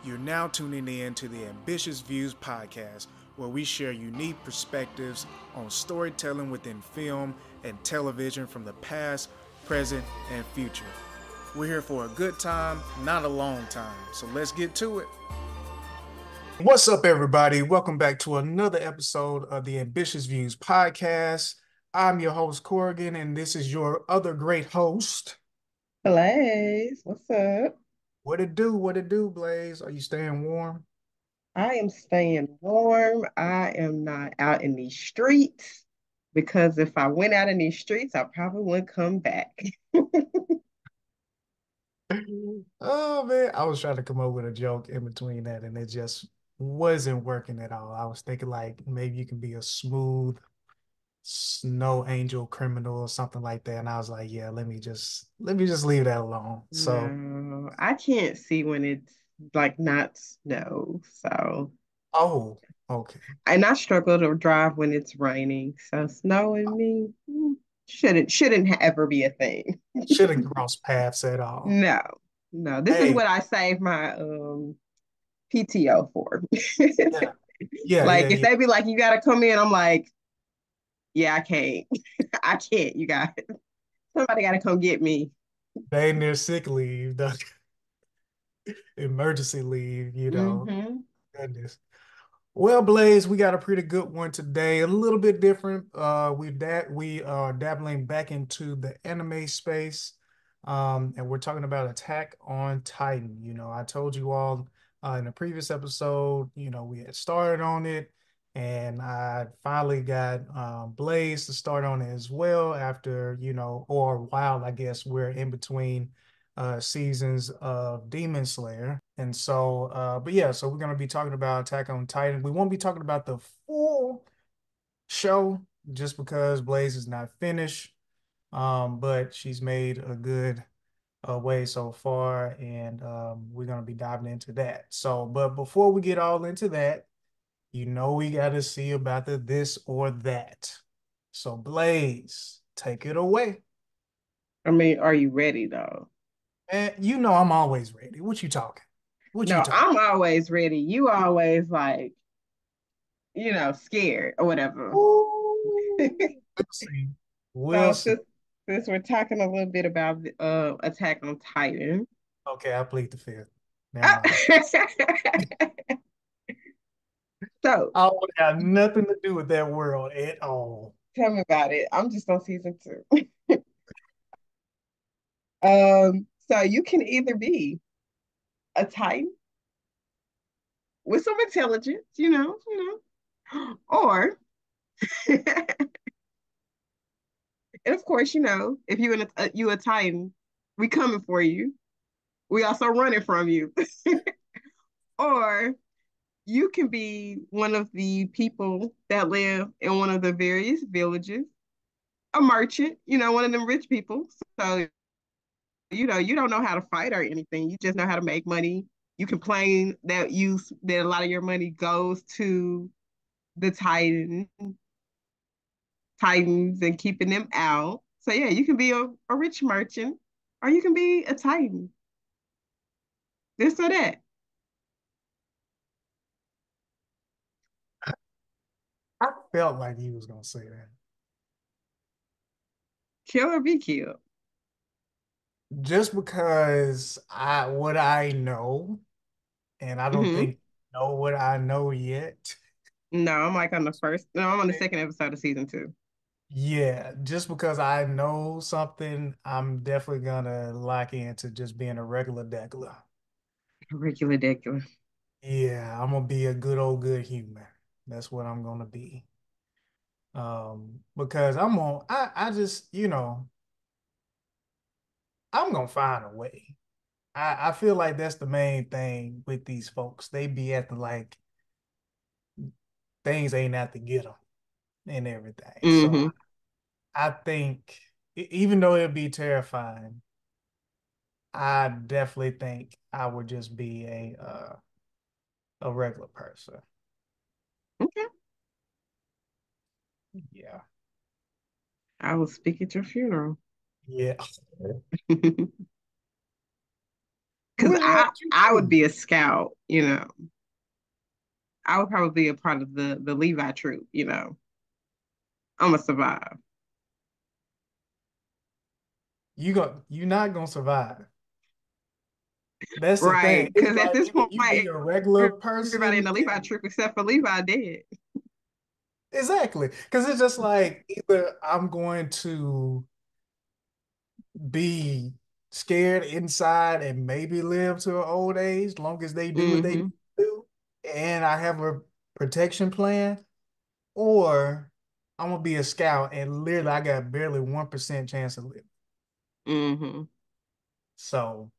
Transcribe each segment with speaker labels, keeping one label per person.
Speaker 1: You're now tuning in to the Ambitious Views podcast, where we share unique perspectives on storytelling within film and television from the past, present, and future. We're here for a good time, not a long time. So let's get to it. What's up, everybody? Welcome back to another episode of the Ambitious Views podcast. I'm your host, Corrigan, and this is your other great host.
Speaker 2: Blaze, what's up?
Speaker 1: What it do? What it do, Blaze? Are you staying warm?
Speaker 2: I am staying warm. I am not out in these streets because if I went out in these streets, I probably wouldn't come back.
Speaker 1: Oh man, I was trying to come up with a joke in between that, and it just wasn't working at all. I was thinking like maybe you can be a smooth snow angel criminal or something like that, and I was like, yeah, let me just leave that alone. So,
Speaker 2: No, I can't see when it's like not snow. So,
Speaker 1: oh, okay,
Speaker 2: and I struggle to drive when it's raining. So, snow and me shouldn't ever be a thing.
Speaker 1: shouldn't cross paths at all.
Speaker 2: No, no. This is
Speaker 1: Hey,
Speaker 2: what I save my PTO for.
Speaker 1: yeah, yeah, yeah,
Speaker 2: Like if
Speaker 1: yeah.
Speaker 2: they be like, you gotta come in, I'm like, yeah, I can't. I can't, you guys. Somebody gotta come get me.
Speaker 1: They in their sick leave, the emergency leave,
Speaker 2: Hmm.
Speaker 1: Goodness. Well, Blaze, we got a pretty good one today. A little bit different. We are dabbling back into the anime space, and we're talking about Attack on Titan. I told you all in a previous episode. We had started on it, and I finally got Blaze to start on it as well. After or while I guess we're in between seasons of Demon Slayer. And so, but yeah, so we're going to be talking about Attack on Titan. We won't be talking about the full show just because Blaze is not finished. But she's made a good way so far, and we're going to be diving into that. So, but before we get all into that, we got to see about the this or that. So, Blaze, take it away.
Speaker 2: I mean, are you ready though?
Speaker 1: And I'm always ready. What you talking? What you
Speaker 2: No,
Speaker 1: talking?
Speaker 2: I'm always ready. You always like, scared or whatever.
Speaker 1: Ooh, we'll see. We'll
Speaker 2: So
Speaker 1: see.
Speaker 2: since we're talking a little bit about Attack on Titan.
Speaker 1: Okay, I plead the fifth. Never mind.
Speaker 2: So
Speaker 1: I don't have nothing to do with that world at all.
Speaker 2: tell me about it. I'm just on season 2. So you can either be a Titan with some intelligence, or and of course, if you a Titan, we coming for you. We also running from you. Or you can be one of the people that live in one of the various villages, a merchant, one of them rich people. So, you don't know how to fight or anything. You just know how to make money. You complain that a lot of your money goes to the Titans and keeping them out. So yeah, you can be a rich merchant or you can be a Titan. This or that.
Speaker 1: I felt like he was gonna say that.
Speaker 2: Kill or be killed.
Speaker 1: Just because what I know, and I don't
Speaker 2: Hmm.
Speaker 1: think know what I know yet.
Speaker 2: No, I'm like on the first. No, I'm on the second episode of season 2.
Speaker 1: Yeah, just because I know something, I'm definitely gonna lock into just being a regular degular.
Speaker 2: Regular degular.
Speaker 1: Yeah, I'm gonna be a good old good human. That's what I'm gonna be. Because I just, I'm gonna find a way. I feel like that's the main thing with these folks. They be at the like things ain't out to get them and everything. So
Speaker 2: Hmm.
Speaker 1: I think even though it'd be terrifying, I definitely think I would just be a regular person.
Speaker 2: Okay.
Speaker 1: Yeah.
Speaker 2: I will speak at your funeral.
Speaker 1: Yeah.
Speaker 2: Because Because
Speaker 1: What
Speaker 2: I
Speaker 1: would you
Speaker 2: I would
Speaker 1: do?
Speaker 2: be a scout, you know. I would probably be a part of the Levi troop, you know. I'm gonna survive.
Speaker 1: You're not gonna survive. That's the thing.
Speaker 2: Right.
Speaker 1: It's
Speaker 2: Because at
Speaker 1: like
Speaker 2: this
Speaker 1: either
Speaker 2: point,
Speaker 1: you be a regular
Speaker 2: everybody in
Speaker 1: person
Speaker 2: the Levi
Speaker 1: and
Speaker 2: troop except for Levi dead.
Speaker 1: exactly. Because it's just like either I'm going to be scared inside and maybe live to an old age, long as they do what they
Speaker 2: Hmm.
Speaker 1: do, and I have a protection plan, or I'm gonna be a scout and literally I got barely 1% chance of living.
Speaker 2: Hmm.
Speaker 1: So,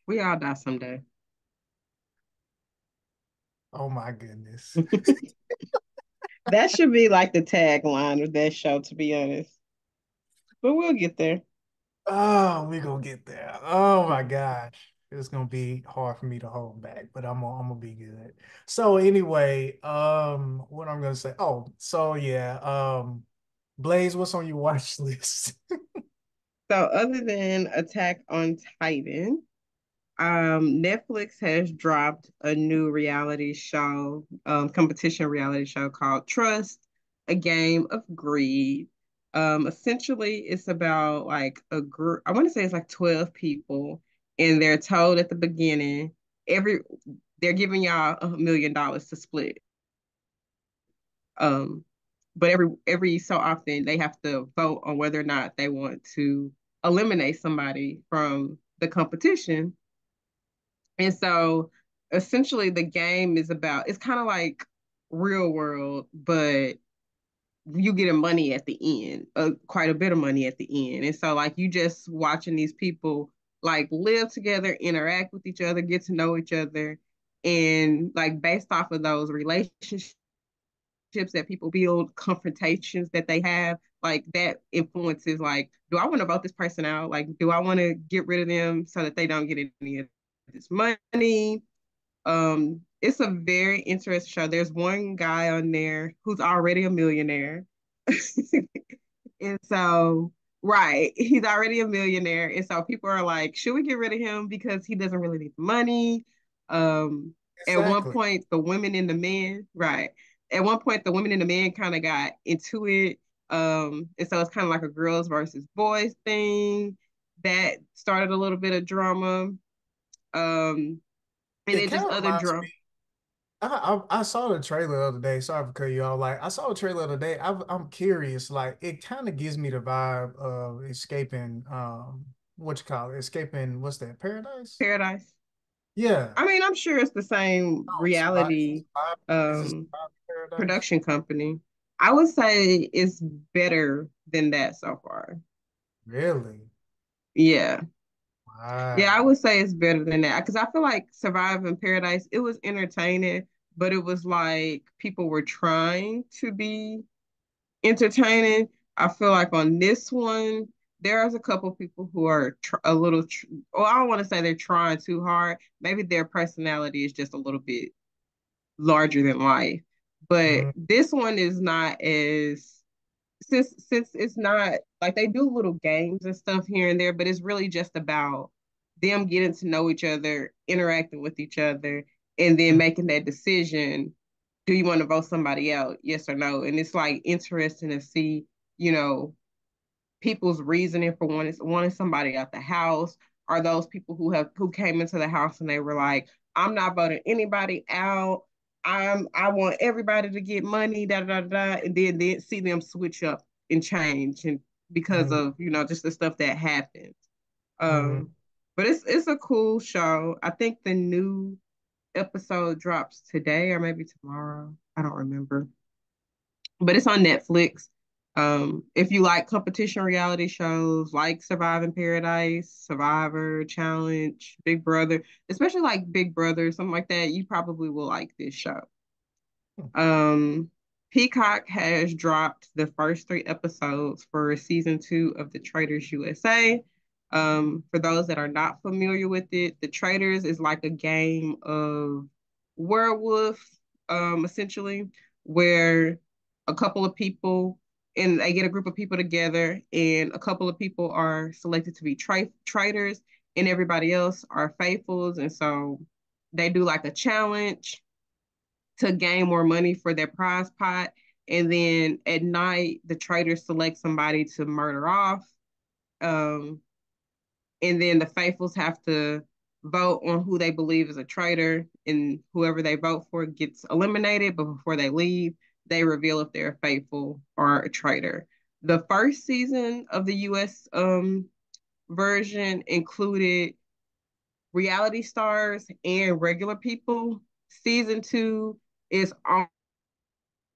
Speaker 2: We all die someday.
Speaker 1: oh my goodness.
Speaker 2: That should be like the tagline of that show, to be honest. But we'll get there.
Speaker 1: Oh, we gonna get there. Oh my gosh. It's gonna be hard for me to hold back, but I'm gonna be good. So anyway, what I'm gonna say. Oh, so yeah, Blaze, what's on your watch list?
Speaker 2: So other than Attack on Titan, Netflix has dropped a new reality show, competition reality show called Trust, a Game of Greed. Essentially, it's about like a group, I want to say it's like 12 people, and they're told at the beginning, every they're giving y'all $1 million to split. Um, but every so often they have to vote on whether or not they want to eliminate somebody from the competition. And so essentially the game is about it's kind of like real world, but you getting money at the end, quite a bit of money at the end. And so like you just watching these people like live together, interact with each other, get to know each other, and like based off of those relationships that people build, confrontations that they have, like that influences like, do I want to vote this person out? Like, do I want to get rid of them so that they don't get any of this money? It's a very interesting show. There's one guy on there who's already a millionaire. And so, right, he's already a millionaire. And so people are like, should we get rid of him because he doesn't really need the money? Um, at one
Speaker 1: Exactly.
Speaker 2: point, the women and the men, right. At one point, the women and the men kind of got into it. And so it's kind of like a girls versus boys thing that started a little bit of drama. Um, and
Speaker 1: It
Speaker 2: then
Speaker 1: kind
Speaker 2: just
Speaker 1: of
Speaker 2: other
Speaker 1: reminds
Speaker 2: drama.
Speaker 1: me. I saw the trailer the other day. Sorry for cutting you off. Like I saw the trailer the other day. I'm curious. Like it kind of gives me the vibe of escaping. What you call it? Escaping. What's that? Paradise?
Speaker 2: Paradise.
Speaker 1: Yeah.
Speaker 2: I mean, I'm sure it's the same
Speaker 1: Oh, survive.
Speaker 2: reality
Speaker 1: Is it
Speaker 2: um,
Speaker 1: Surviving Paradise?
Speaker 2: production company. I would say it's better than that so far.
Speaker 1: Really?
Speaker 2: Yeah. Yeah, I
Speaker 1: Wow.
Speaker 2: would say it's better than that because I feel like Surviving Paradise, it was entertaining, but it was like people were trying to be entertaining. I feel like on this one, there's a couple people who are a little, well, I don't want to say they're trying too hard. Maybe their personality is just a little bit larger than life. But
Speaker 1: Mm,
Speaker 2: this one is not as since it's not like they do little games and stuff here and there, but it's really just about them getting to know each other, interacting with each other, and then
Speaker 1: mm,
Speaker 2: making that decision. Do you want to vote somebody out? Yes or no? And it's like interesting to see, you know, people's reasoning for wanting somebody out the house are those people who came into the house and they were like, I'm not voting anybody out. I want everybody to get money, da da da da, and then see them switch up and change and because
Speaker 1: mm,
Speaker 2: of, you know, just the stuff that happens.
Speaker 1: mm.
Speaker 2: Um, but it's a cool show. I think the new episode drops today or maybe tomorrow. I don't remember, but it's on Netflix. If you like competition reality shows like Surviving Paradise, Survivor, Challenge, Big Brother, especially like Big Brother, something like that, you probably will like this show. Um, Peacock has dropped the first three episodes for season 2 of The Traders USA. For those that are not familiar with it, The Traders is like a game of werewolf, essentially, where a couple of people and they get a group of people together, and a couple of people are selected to be traitors, and everybody else are faithfuls. And so they do like a challenge to gain more money for their prize pot. And then at night, the traitors select somebody to murder off. Um, and then the faithfuls have to vote on who they believe is a traitor, and whoever they vote for gets eliminated. But before they leave, they reveal if they're faithful or a traitor. The first season of the U.S. Version included reality stars and regular people. Season two is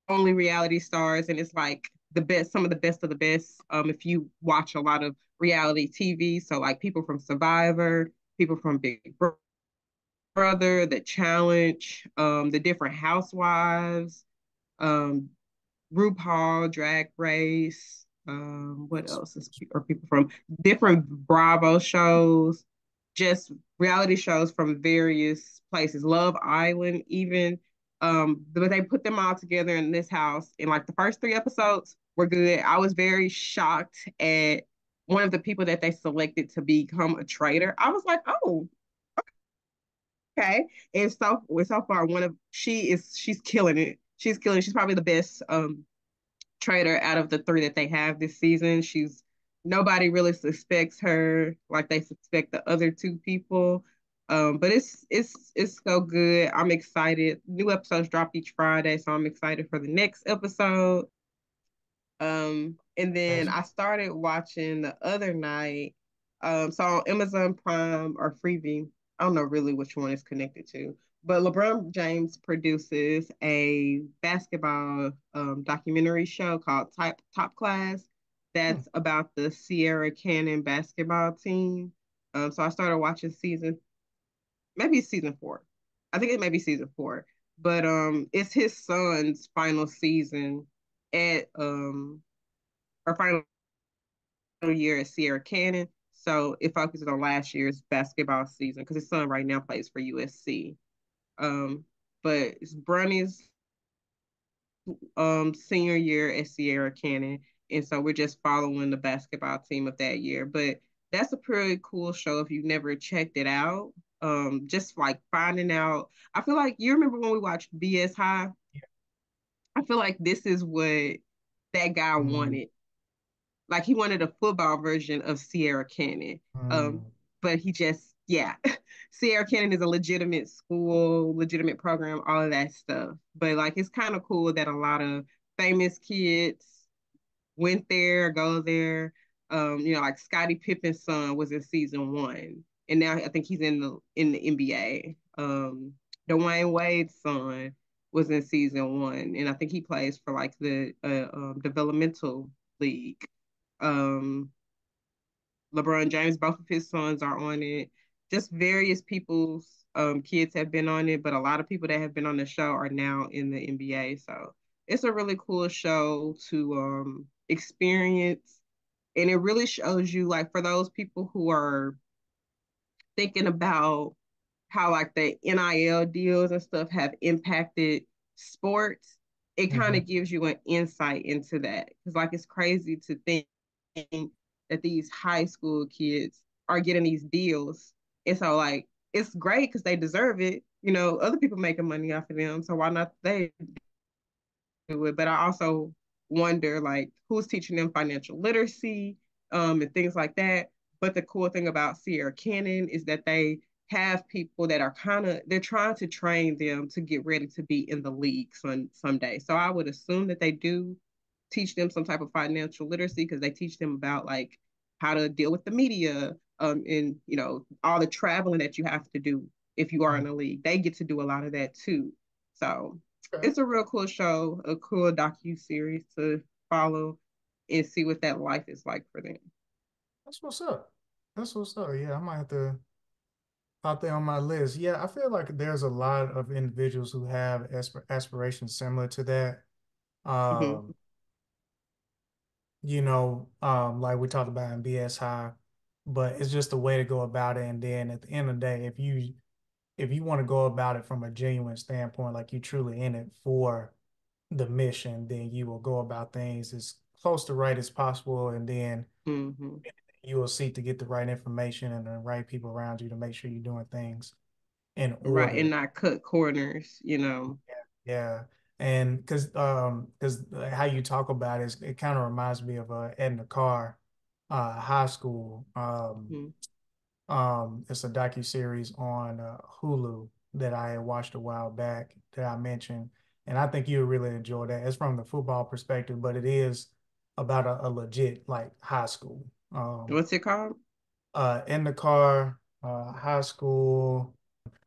Speaker 2: only reality stars, and it's like the best, some of the best of the best. If you watch a lot of reality TV, so like people from Survivor, people from Big Brother, The Challenge, the different housewives, um, RuPaul, Drag Race. What else are people from different Bravo shows, just reality shows from various places, Love Island, even. But they put them all together in this house, and like the first three episodes were good. I was very shocked at one of the people that they selected to become a traitor. I was like, oh, okay. And so far, she's killing it. She's killing it. She's probably the best trader out of the three that they have this season. She's Nobody really suspects her like they suspect the other two people. But it's so good. I'm excited. New episodes drop each Friday, so I'm excited for the next episode. And then
Speaker 1: Gotcha.
Speaker 2: I started watching the other night. So on Amazon Prime or Freevee, I don't know really which one it's connected to, but LeBron James produces a basketball documentary show called Top Class
Speaker 1: Hmm.
Speaker 2: that's about the Sierra Canyon basketball team. So I started watching maybe season four. I think it may be season four, but it's his son's final season at or final year at Sierra Canyon. So it focuses on last year's basketball season because his son right now plays for USC. Um, but it's Bronny's senior year at Sierra Canyon, and so we're just following the basketball team of that year. But that's a pretty cool show if you've never checked it out. Just like finding out. I feel like you remember when we watched BS High.
Speaker 1: Yeah.
Speaker 2: I feel like this is what that guy
Speaker 1: Mm,
Speaker 2: wanted. Like he wanted a football version of Sierra Canyon. Um,
Speaker 1: mm,
Speaker 2: but he just, yeah. Sierra Canyon is a legitimate school, legitimate program, all of that stuff. But like it's kind of cool that a lot of famous kids went there, go there. Like Scottie Pippen's son was in season one, and now I think he's in the NBA. Dwayne Wade's son was in season one, and I think he plays for like the developmental league. Um, LeBron James, both of his sons are on it. Just various people's kids have been on it, but a lot of people that have been on the show are now in the NBA. So it's a really cool show to experience. And it really shows you, like, for those people who are thinking about how, like, the NIL deals and stuff have impacted sports, it kind
Speaker 1: mhm.
Speaker 2: of gives you an insight into that. Because, like, it's crazy to think that these high school kids are getting these deals. And so, like, it's great because they deserve it. Other people making money off of them. So why not they do it? But I also wonder, like, who's teaching them financial literacy, and things like that. But the cool thing about Sierra Canyon is that they have people that are they're trying to train them to get ready to be in the league someday. So I would assume that they do teach them some type of financial literacy because they teach them about like how to deal with the media, and all the traveling that you have to do if you are in
Speaker 1: Mm.
Speaker 2: a league. They get to do a lot of that too. So
Speaker 1: Okay.
Speaker 2: it's a real cool show, a cool docu series to follow and see what that life is like for them.
Speaker 1: That's what's up. That's what's up. Yeah, I might have to out there on my list. Yeah, I feel like there's a lot of individuals who have aspirations similar to that.
Speaker 2: Mm-hmm.
Speaker 1: Um, like we talked about in BS High, but it's just a way to go about it. And then at the end of the day, if you want to go about it from a genuine standpoint, like you truly in it for the mission, then you will go about things as close to right as possible, and then
Speaker 2: Hmm.
Speaker 1: you will seek to get the right information and the right people around you to make sure you're doing things in
Speaker 2: Right, and
Speaker 1: order.
Speaker 2: not cut corners, you know.
Speaker 1: Yeah. And because how you talk about it, it kind of reminds me of Ed Car high school.
Speaker 2: Mm.
Speaker 1: It's a docu-series on Hulu that I had watched a while back that I mentioned, and I think you'll really enjoy that. It's from the football perspective, but it is about a legit like high school.
Speaker 2: What's it called?
Speaker 1: In the car, high school.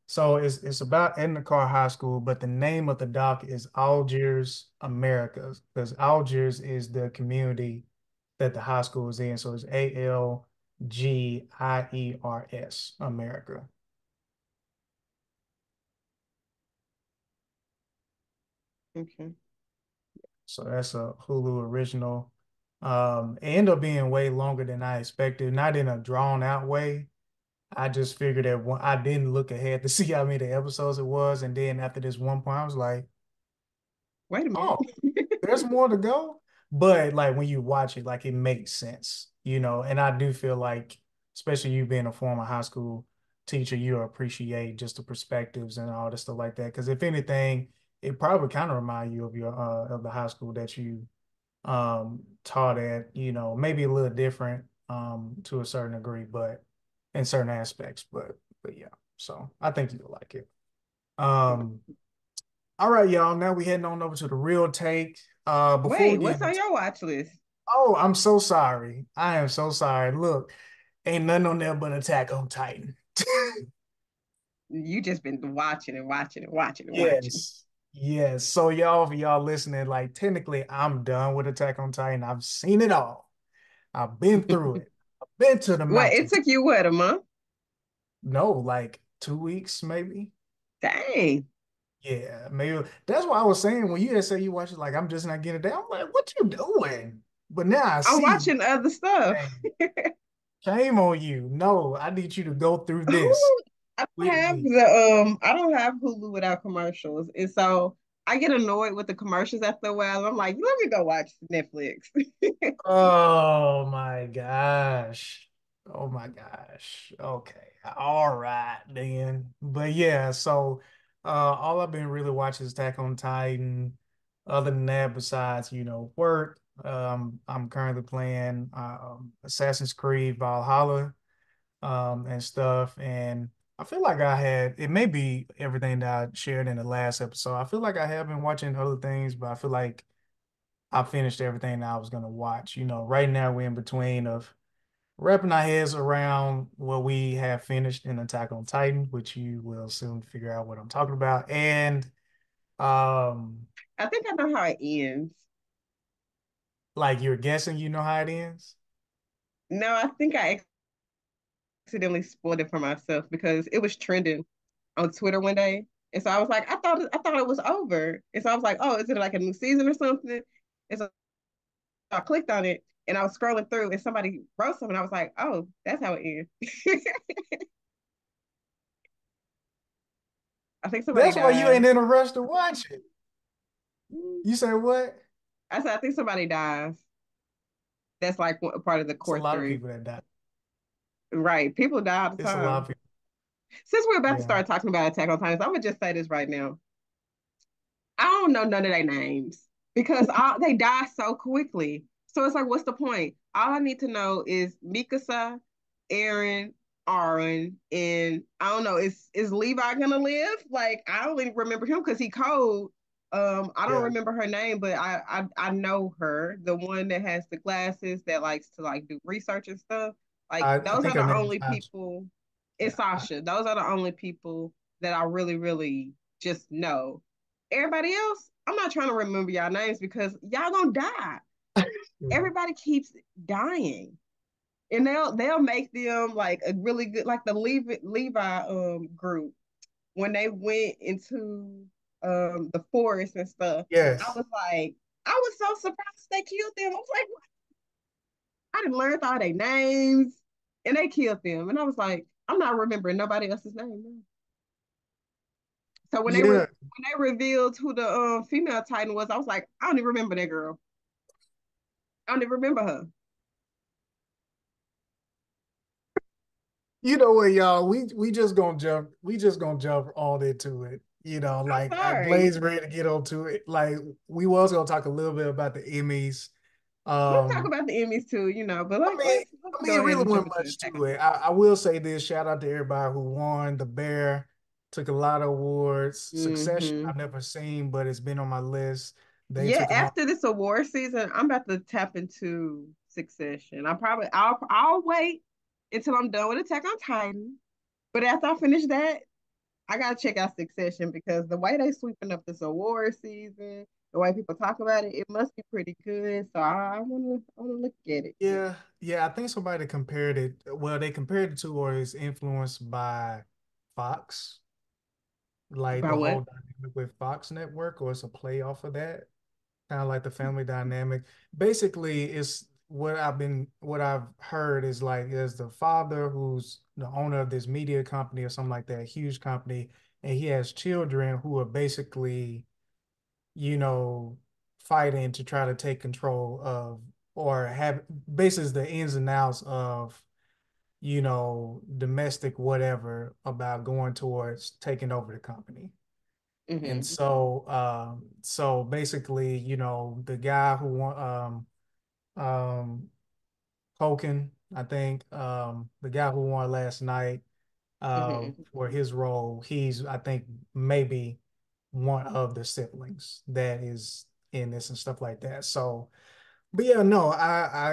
Speaker 1: So it's about in the car high school, but the name of the doc is Algiers Americas because Algiers is the community that the high school is in. So it's Algiers America.
Speaker 2: Okay.
Speaker 1: So that's a Hulu original. It ended up being way longer than I expected, not in a drawn out way. I just figured that I didn't look ahead to see how many episodes it was, and then after this one point, I was like,
Speaker 2: Wait a minute.
Speaker 1: "Oh, there's more to go." But like when you watch it, like it makes sense, you know. And I do feel like, especially you being a former high school teacher, you appreciate just the perspectives and all this stuff like that. Because if anything, it probably kind of remind you of your of the high school that you taught at, you know, maybe a little different to a certain degree, but in certain aspects. But yeah, so I think you'll like it. Um, all right, y'all. Now we heading on over to the real take. Before we
Speaker 2: Wait,
Speaker 1: get
Speaker 2: what's on
Speaker 1: into,
Speaker 2: your watch list?
Speaker 1: oh, I'm so sorry. I am so sorry. Look, ain't nothing on there but Attack on Titan.
Speaker 2: You just been watching and watching and watching and watching.
Speaker 1: Yes. Yes. So y'all, for y'all listening, like technically I'm done with Attack on Titan. I've seen it all. I've been through it. I've been to the
Speaker 2: What, it
Speaker 1: mountain.
Speaker 2: took you what, a month?
Speaker 1: No, like 2 weeks maybe.
Speaker 2: Dang.
Speaker 1: Yeah, maybe that's why I was saying when you had said you watch it, like I'm just not getting it down. I'm like, what you doing? But now I
Speaker 2: I'm
Speaker 1: see.
Speaker 2: watching other stuff.
Speaker 1: Dang, shame on you. No, I need you to go through this
Speaker 2: Who
Speaker 1: with me.
Speaker 2: I don't have Hulu without commercials. And so I get annoyed with the commercials after a while. I'm like, let me go watch Netflix.
Speaker 1: Oh my gosh. Oh my gosh. Okay. All right then. But yeah, so all I've been really watching is Attack on Titan. Other than that, besides, you know, work, I'm currently playing Assassin's Creed Valhalla and stuff. And I feel like I had it may be everything that I shared in the last episode. I feel like I have been watching other things, but I feel like I finished everything that I was gonna watch. You know, right now we're in between of wrapping our heads around what we have finished in Attack on Titan, which you will soon figure out what I'm talking about. And um,
Speaker 2: I think I know how it ends.
Speaker 1: like you're guessing you know how it ends.
Speaker 2: No, I think I accidentally spoiled it for myself because it was trending on Twitter one day. And so I was like, I thought it was over. And so I was like, oh, is it like a new season or something? And so I clicked on it and I was scrolling through and somebody wrote something. I was like, oh, that's how it ends. I think somebody
Speaker 1: That's why you
Speaker 2: dies.
Speaker 1: ain't in a rush to watch it. You say what?
Speaker 2: I said, I think somebody dies. That's like a part of the
Speaker 1: It's a
Speaker 2: core
Speaker 1: lot of
Speaker 2: three.
Speaker 1: people that die.
Speaker 2: Right. People die all the
Speaker 1: It's a lot
Speaker 2: time.
Speaker 1: of people.
Speaker 2: Since we're about to
Speaker 1: Yeah.
Speaker 2: start talking about Attack on Titans, I'm gonna just say this right now. I don't know none of their names because they die so quickly. So it's like, what's the point? All I need to know is Mikasa, Aaron, Aaron, and I don't know, is Levi gonna live? Like, I only remember him because he cold. I don't
Speaker 1: Yeah.
Speaker 2: remember her name, but I know her, the one that has the glasses that likes to like do research and stuff. Like,
Speaker 1: I
Speaker 2: those are
Speaker 1: think her
Speaker 2: the
Speaker 1: name is
Speaker 2: only
Speaker 1: Ash.
Speaker 2: people. It's
Speaker 1: Yeah.
Speaker 2: Sasha. Those are the only people that I really, really just know. Everybody else, I'm not trying to remember y'all names because y'all gonna die.
Speaker 1: Yeah.
Speaker 2: Everybody keeps dying. And they'll make them like a really good like the Levi group when they went into the forest and stuff. I
Speaker 1: Yes.
Speaker 2: was like, I was so surprised they killed them. I was like, what? I didn't learn all their names and they killed them. And I was like, I'm not remembering nobody else's name now. So
Speaker 1: Yeah.
Speaker 2: when they revealed who the female Titan was, I was like, I don't even remember that girl. I don't even remember her.
Speaker 1: You know what, y'all? We just gonna jump all into it.
Speaker 2: I'm
Speaker 1: Like I
Speaker 2: sorry.
Speaker 1: Blaze ready to get onto it. Like we was gonna talk a little bit about the Emmys.
Speaker 2: We'll talk
Speaker 1: Um,
Speaker 2: about the Emmys too, but
Speaker 1: I mean,
Speaker 2: let's
Speaker 1: I mean,
Speaker 2: go
Speaker 1: it
Speaker 2: ahead
Speaker 1: really
Speaker 2: and jump
Speaker 1: wasn't
Speaker 2: into
Speaker 1: much
Speaker 2: Attack
Speaker 1: to
Speaker 2: on
Speaker 1: it.
Speaker 2: Titan.
Speaker 1: I will say this: shout out to everybody who won. The Bear took a lot of awards. Succession,
Speaker 2: Hmm.
Speaker 1: I've never seen, but it's been on my list. They
Speaker 2: Yeah,
Speaker 1: took a long.
Speaker 2: after this award season, I'm about to tap into Succession. I'll wait until I'm done with Attack on Titan. But after I finish that, I gotta check out Succession because the way they sweeping up this award season, the way people talk about it, it must be pretty good. So I wanna look at it.
Speaker 1: Yeah, yeah. I think somebody compared it. Well, they compared it to, or is influenced by Fox, like
Speaker 2: By
Speaker 1: the whole
Speaker 2: what?
Speaker 1: dynamic with Fox Network, or it's a play off of that, kind of like the family dynamic. Basically, it's what I've heard is like there's the father who's the owner of this media company or something like that, huge company, and he has children who are basically, you know, fighting to try to take control of or have basically the ins and outs of, domestic whatever about going towards taking over the company. And
Speaker 2: Hmm.
Speaker 1: so basically, the guy who won, Hogan, I think, the guy who won last night,
Speaker 2: Hmm.
Speaker 1: for his role, he's, I think, maybe one of the siblings that is in this and stuff like that. So, but yeah, no,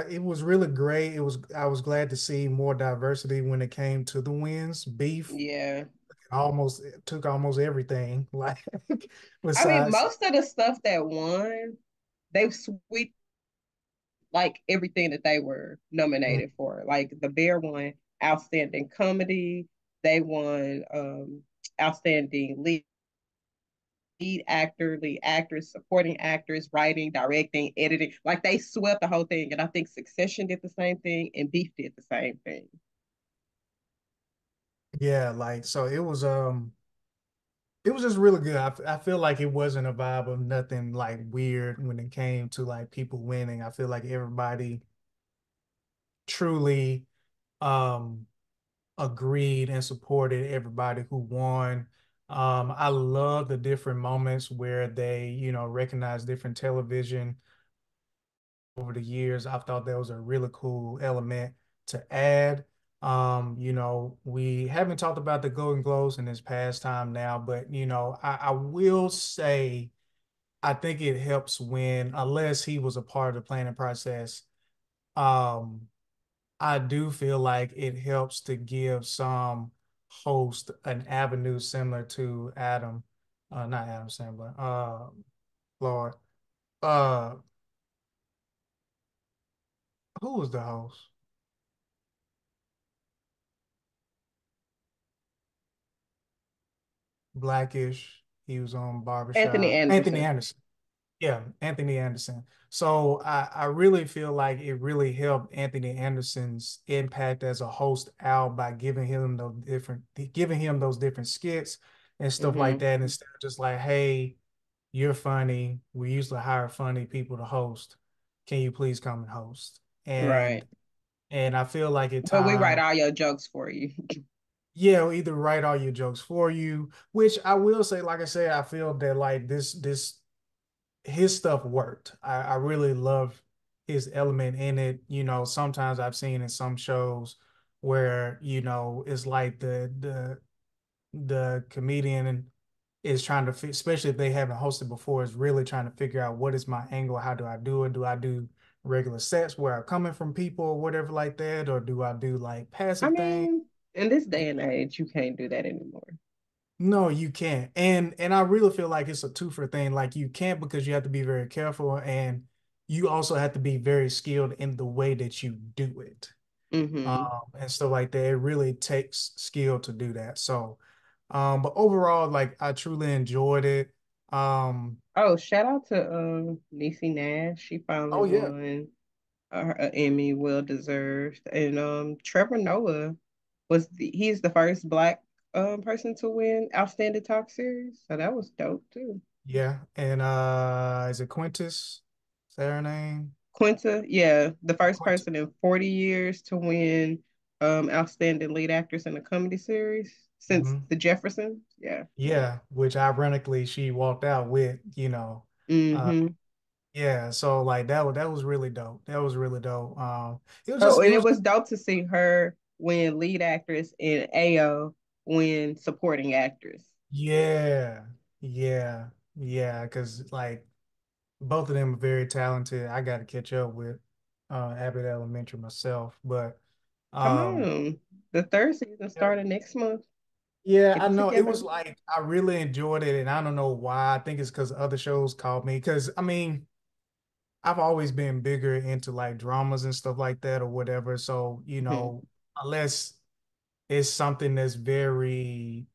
Speaker 1: it was really great. I was glad to see more diversity when it came to the wins. Beef
Speaker 2: Yeah.
Speaker 1: almost took almost everything, like
Speaker 2: I mean,
Speaker 1: besides,
Speaker 2: most of the stuff that won, they've swept like everything that they were
Speaker 1: mm,
Speaker 2: nominated for. Like the Bear won Outstanding Comedy. They won Outstanding Lead Actor, Lead Actress, Supporting Actress, Writing, Directing, Editing. Like they swept the whole thing. And I think Succession did the same thing and Beef did the same thing.
Speaker 1: yeah, like so it was just really good. I feel like it wasn't a vibe of nothing like weird when it came to like people winning. I feel like everybody truly um agreed and supported everybody who won. I love the different moments where they, recognize different television over the years. I thought that was a really cool element to add. We haven't talked about the Golden Globes in this past time now, but I will say I think it helps when, unless he was a part of the planning process, um, I do feel like it helps to give some host an avenue similar to Adam, not Adam Sandler, Lord, uh, who was the host? Blackish. He was on
Speaker 2: Anthony
Speaker 1: Barbershop. Anthony
Speaker 2: Anderson.
Speaker 1: Anderson. Yeah, Anthony Anderson. So I really feel like it really helped Anthony Anderson's impact as a host out by giving him those different skits and stuff like
Speaker 2: Hmm.
Speaker 1: that, instead of just like, hey, you're funny. We usually hire funny people to host. Can you please come and host?
Speaker 2: Right.
Speaker 1: And I feel like at
Speaker 2: But we write
Speaker 1: times,
Speaker 2: all your jokes for you.
Speaker 1: yeah, we'll either write all your jokes for you, which I will say, like I said, I feel that like this his stuff worked. I really love his element in it. Sometimes I've seen in some shows where, it's like the comedian is trying to especially if they haven't hosted before, is really trying to figure out what is my angle, how do I do it? Do I do regular sets where I'm coming from people or whatever like that, or do I do like
Speaker 2: I
Speaker 1: passive things?
Speaker 2: mean, in this day and age, you can't do that anymore.
Speaker 1: No, you can't. And I really feel like it's a two for thing. Like you can't because you have to be very careful, and you also have to be very skilled in the way that you do it.
Speaker 2: Hmm.
Speaker 1: And stuff like that. It really takes skill to do that. So, but overall, like I truly enjoyed it. Um,
Speaker 2: Oh, shout out to Niecy Nash. She finally
Speaker 1: oh yeah,
Speaker 2: won her Emmy, well deserved. And Trevor Noah he's the first black person to win Outstanding Talk Series. So that was dope too.
Speaker 1: yeah. And is it Quintus? Is that her name?
Speaker 2: Quinta, yeah, the first
Speaker 1: Quinta.
Speaker 2: person in 40 years to win outstanding lead actress in a comedy series since
Speaker 1: Hmm.
Speaker 2: The Jeffersons. Yeah.
Speaker 1: Yeah, which ironically she walked out with, uh,
Speaker 2: Hmm.
Speaker 1: yeah. So like that was really dope. That was really dope. It was
Speaker 2: Oh,
Speaker 1: just it
Speaker 2: and it
Speaker 1: was
Speaker 2: was dope to see her win lead actress and Ao win supporting actress.
Speaker 1: yeah, yeah, yeah. Because like both of them are very talented. I got to catch up with Abbott Elementary myself, but
Speaker 2: Come
Speaker 1: um,
Speaker 2: on. The third season
Speaker 1: yeah,
Speaker 2: started next month.
Speaker 1: yeah,
Speaker 2: Get
Speaker 1: I
Speaker 2: it
Speaker 1: know it was
Speaker 2: together.
Speaker 1: like I really enjoyed it, and I don't know why. I think it's because other shows called me. Because I mean, I've always been bigger into like dramas and stuff like that or whatever. So,
Speaker 2: Hmm.
Speaker 1: unless it's something that's very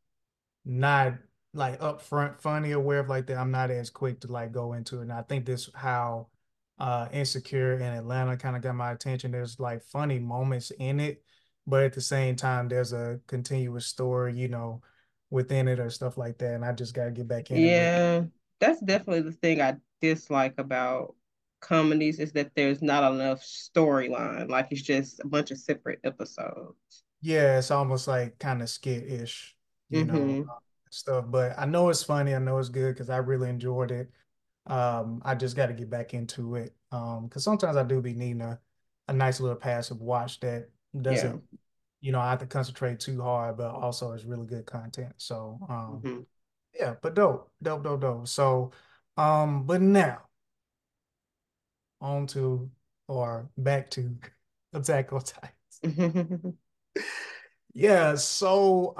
Speaker 1: not like upfront funny or whatever like that, I'm not as quick to like go into it. And I think this how Insecure in Atlanta kind of got my attention. There's like funny moments in it, but at the same time, there's a continuous story, within it or stuff like that. And I just gotta get back in it. But
Speaker 2: Yeah, that's definitely the thing I dislike about comedies is that there's not enough storyline. Like it's just a bunch of separate episodes.
Speaker 1: yeah, it's almost like kind of skit-ish,
Speaker 2: Hmm.
Speaker 1: stuff. But I know it's funny. I know it's good because I really enjoyed it. I just got to get back into it. Because sometimes I do be needing a nice little passive watch that
Speaker 2: Yeah.
Speaker 1: doesn't, I have to concentrate too hard, but also is really good content. So,
Speaker 2: Hmm.
Speaker 1: yeah, but dope, dope, dope, dope. So, but now on to or back to Attack on Titan. Yeah, so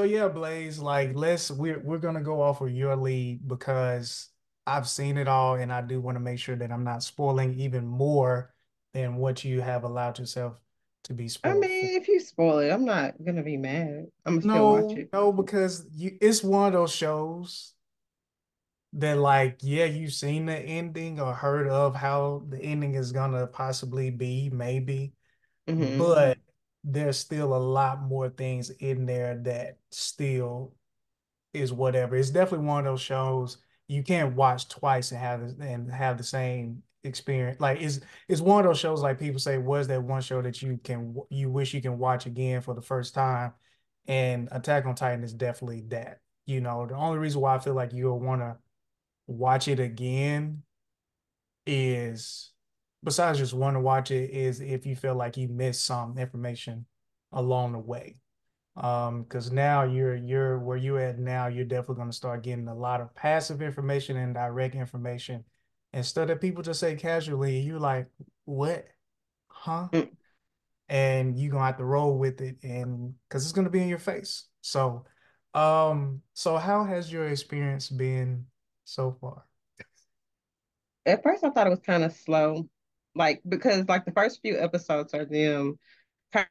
Speaker 1: yeah, Blaze, like we're gonna go off of your lead because I've seen it all and I do want to make sure that I'm not spoiling even more than what you have allowed yourself to be
Speaker 2: I
Speaker 1: spoiled for.
Speaker 2: mean, if you spoil it, I'm not gonna be mad. I'm gonna still watch
Speaker 1: No,
Speaker 2: it.
Speaker 1: no, because it's one of those shows that like, yeah, you've seen the ending or heard of how the ending is gonna possibly be, maybe,
Speaker 2: Hmm.
Speaker 1: but there's still a lot more things in there that still is whatever. It's definitely one of those shows you can't watch twice and have the same experience. Like it's one of those shows like people say, was that one show that you wish you can watch again for the first time? And Attack on Titan is definitely that. The only reason why I feel like you'll want to watch it again is besides just want to watch it is if you feel like you missed some information along the way. Because now you're where you're at now, you're definitely going to start getting a lot of passive information and direct information. Instead of people just say casually, you're like, what? Huh? And you're gonna have to roll with it and because it's gonna be in your face. So how has your experience been so far?
Speaker 2: At first, I thought it was kind of slow, like because like the first few episodes are them kind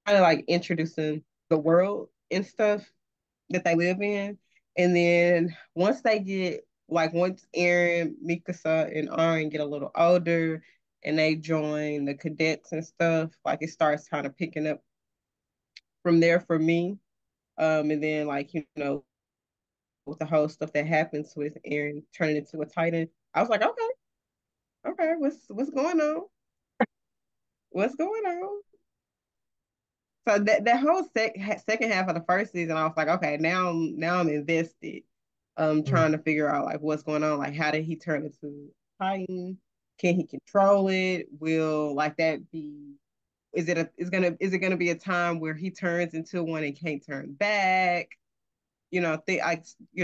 Speaker 2: of like introducing the world and stuff that they live in. And then once Aaron, Mikasa, and Aaron get a little older and they join the cadets and stuff, like it starts kind of picking up from there for me. And then with the whole stuff that happens with Aaron turning into a Titan, I was like, okay, okay, what's going on? What's going on? So that whole second half of the first season, I was like, okay, now I'm invested.
Speaker 1: Mm.
Speaker 2: Trying to figure out like what's going on, like how did he turn into Titan? Can he control it? Will like that be? Is it gonna be a time where he turns into one and can't turn back?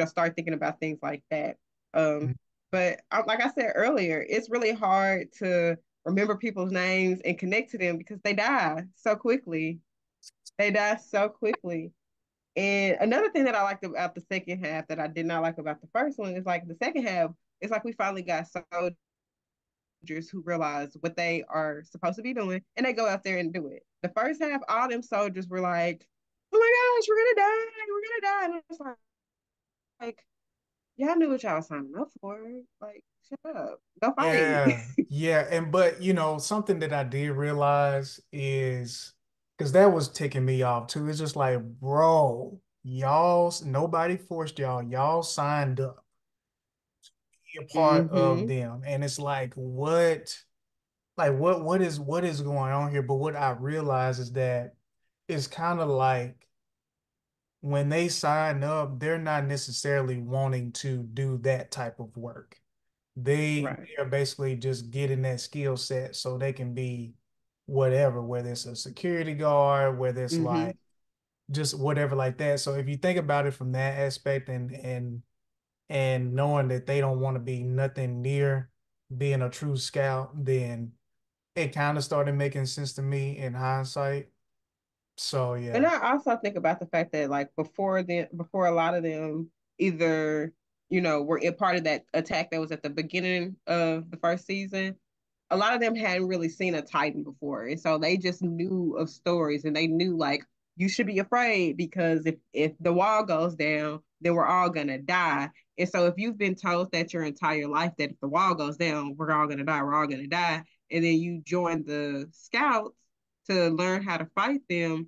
Speaker 2: Start thinking about things like that. Um, but like I said earlier, it's really hard to remember people's names and connect to them because they die so quickly. They die so quickly. And another thing that I liked about the second half that I did not like about the first one is like the second half, it's like we finally got soldiers who realize what they are supposed to be doing and they go out there and do it. The first half, all them soldiers were like, oh my gosh, we're gonna die, we're gonna die. And it's like y'all knew what y'all was signing up for. Like, shut up. Go fight.
Speaker 1: Yeah, yeah, and but something that I did realize is because that was ticking me off too. It's just like, bro, nobody forced y'all. Y'all signed up. be a part of
Speaker 2: Mm-hmm.
Speaker 1: them. And it's what is going on here? But what I realize is that it's kind of like when they sign up, they're not necessarily wanting to do that type of work.
Speaker 2: Right.
Speaker 1: They are basically just getting that skill set so they can be whatever, whether it's a security guard, whether it's
Speaker 2: Mm-hmm.
Speaker 1: like just whatever like that. So if you think about it from that aspect and knowing that they don't want to be nothing near being a true scout, then it kind of started making sense to me in hindsight. So
Speaker 2: And
Speaker 1: yeah,
Speaker 2: I also think about the fact that like before a lot of them either, were a part of that attack that was at the beginning of the first season, a lot of them hadn't really seen a Titan before. And so they just knew of stories and they knew like you should be afraid because if the wall goes down, then we're all gonna die. And so if you've been told that your entire life that if the wall goes down, we're all gonna die, and then you join the scouts to learn how to fight them,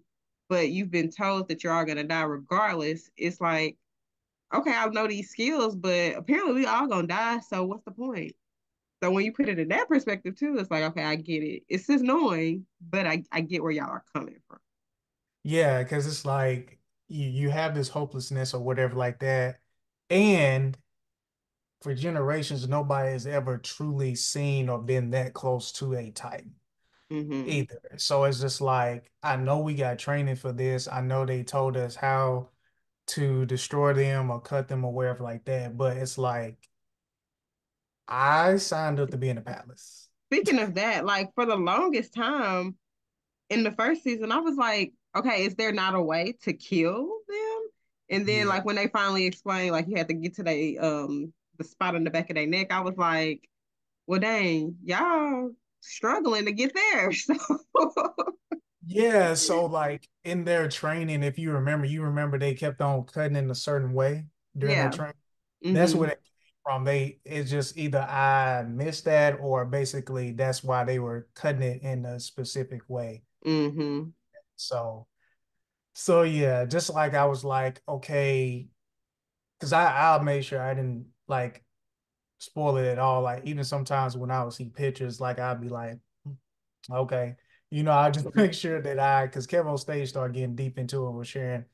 Speaker 2: but you've been told that you're all gonna die regardless, it's like, okay, I know these skills, but apparently we all gonna die, so what's the point? So when you put it in that perspective too, it's like, okay, I get it. It's just annoying, but I get where y'all are coming from.
Speaker 1: yeah, because it's like you have this hopelessness or whatever like that, and for generations, nobody has ever truly seen or been that close to a Titan
Speaker 2: Mm-hmm.
Speaker 1: either. So it's just like, I know we got training for this. I know they told us how to destroy them or cut them or wherever like that. But it's like, I signed up to be in the palace.
Speaker 2: Speaking of that, like for the longest time in the first season, I was like, okay, is there not a way to kill them? And then
Speaker 1: Yeah.
Speaker 2: like when they finally explained like you had to get to the spot on the back of their neck, I was like, well dang, y'all struggling to get there. So
Speaker 1: Yeah. So like in their training, if you remember they kept on cutting in a certain way during their
Speaker 2: yeah.
Speaker 1: training. That's
Speaker 2: Mm-hmm.
Speaker 1: where it came from. It's just either I missed that or basically that's why they were cutting it in a specific way.
Speaker 2: Mm-hmm.
Speaker 1: So, so yeah, just like I was like, okay, because I'll make sure I didn't like spoil it at all. Like even sometimes when I would see pictures, like I'd be like, okay, I just make sure that because Kevin on stage started getting deep into it with sharing,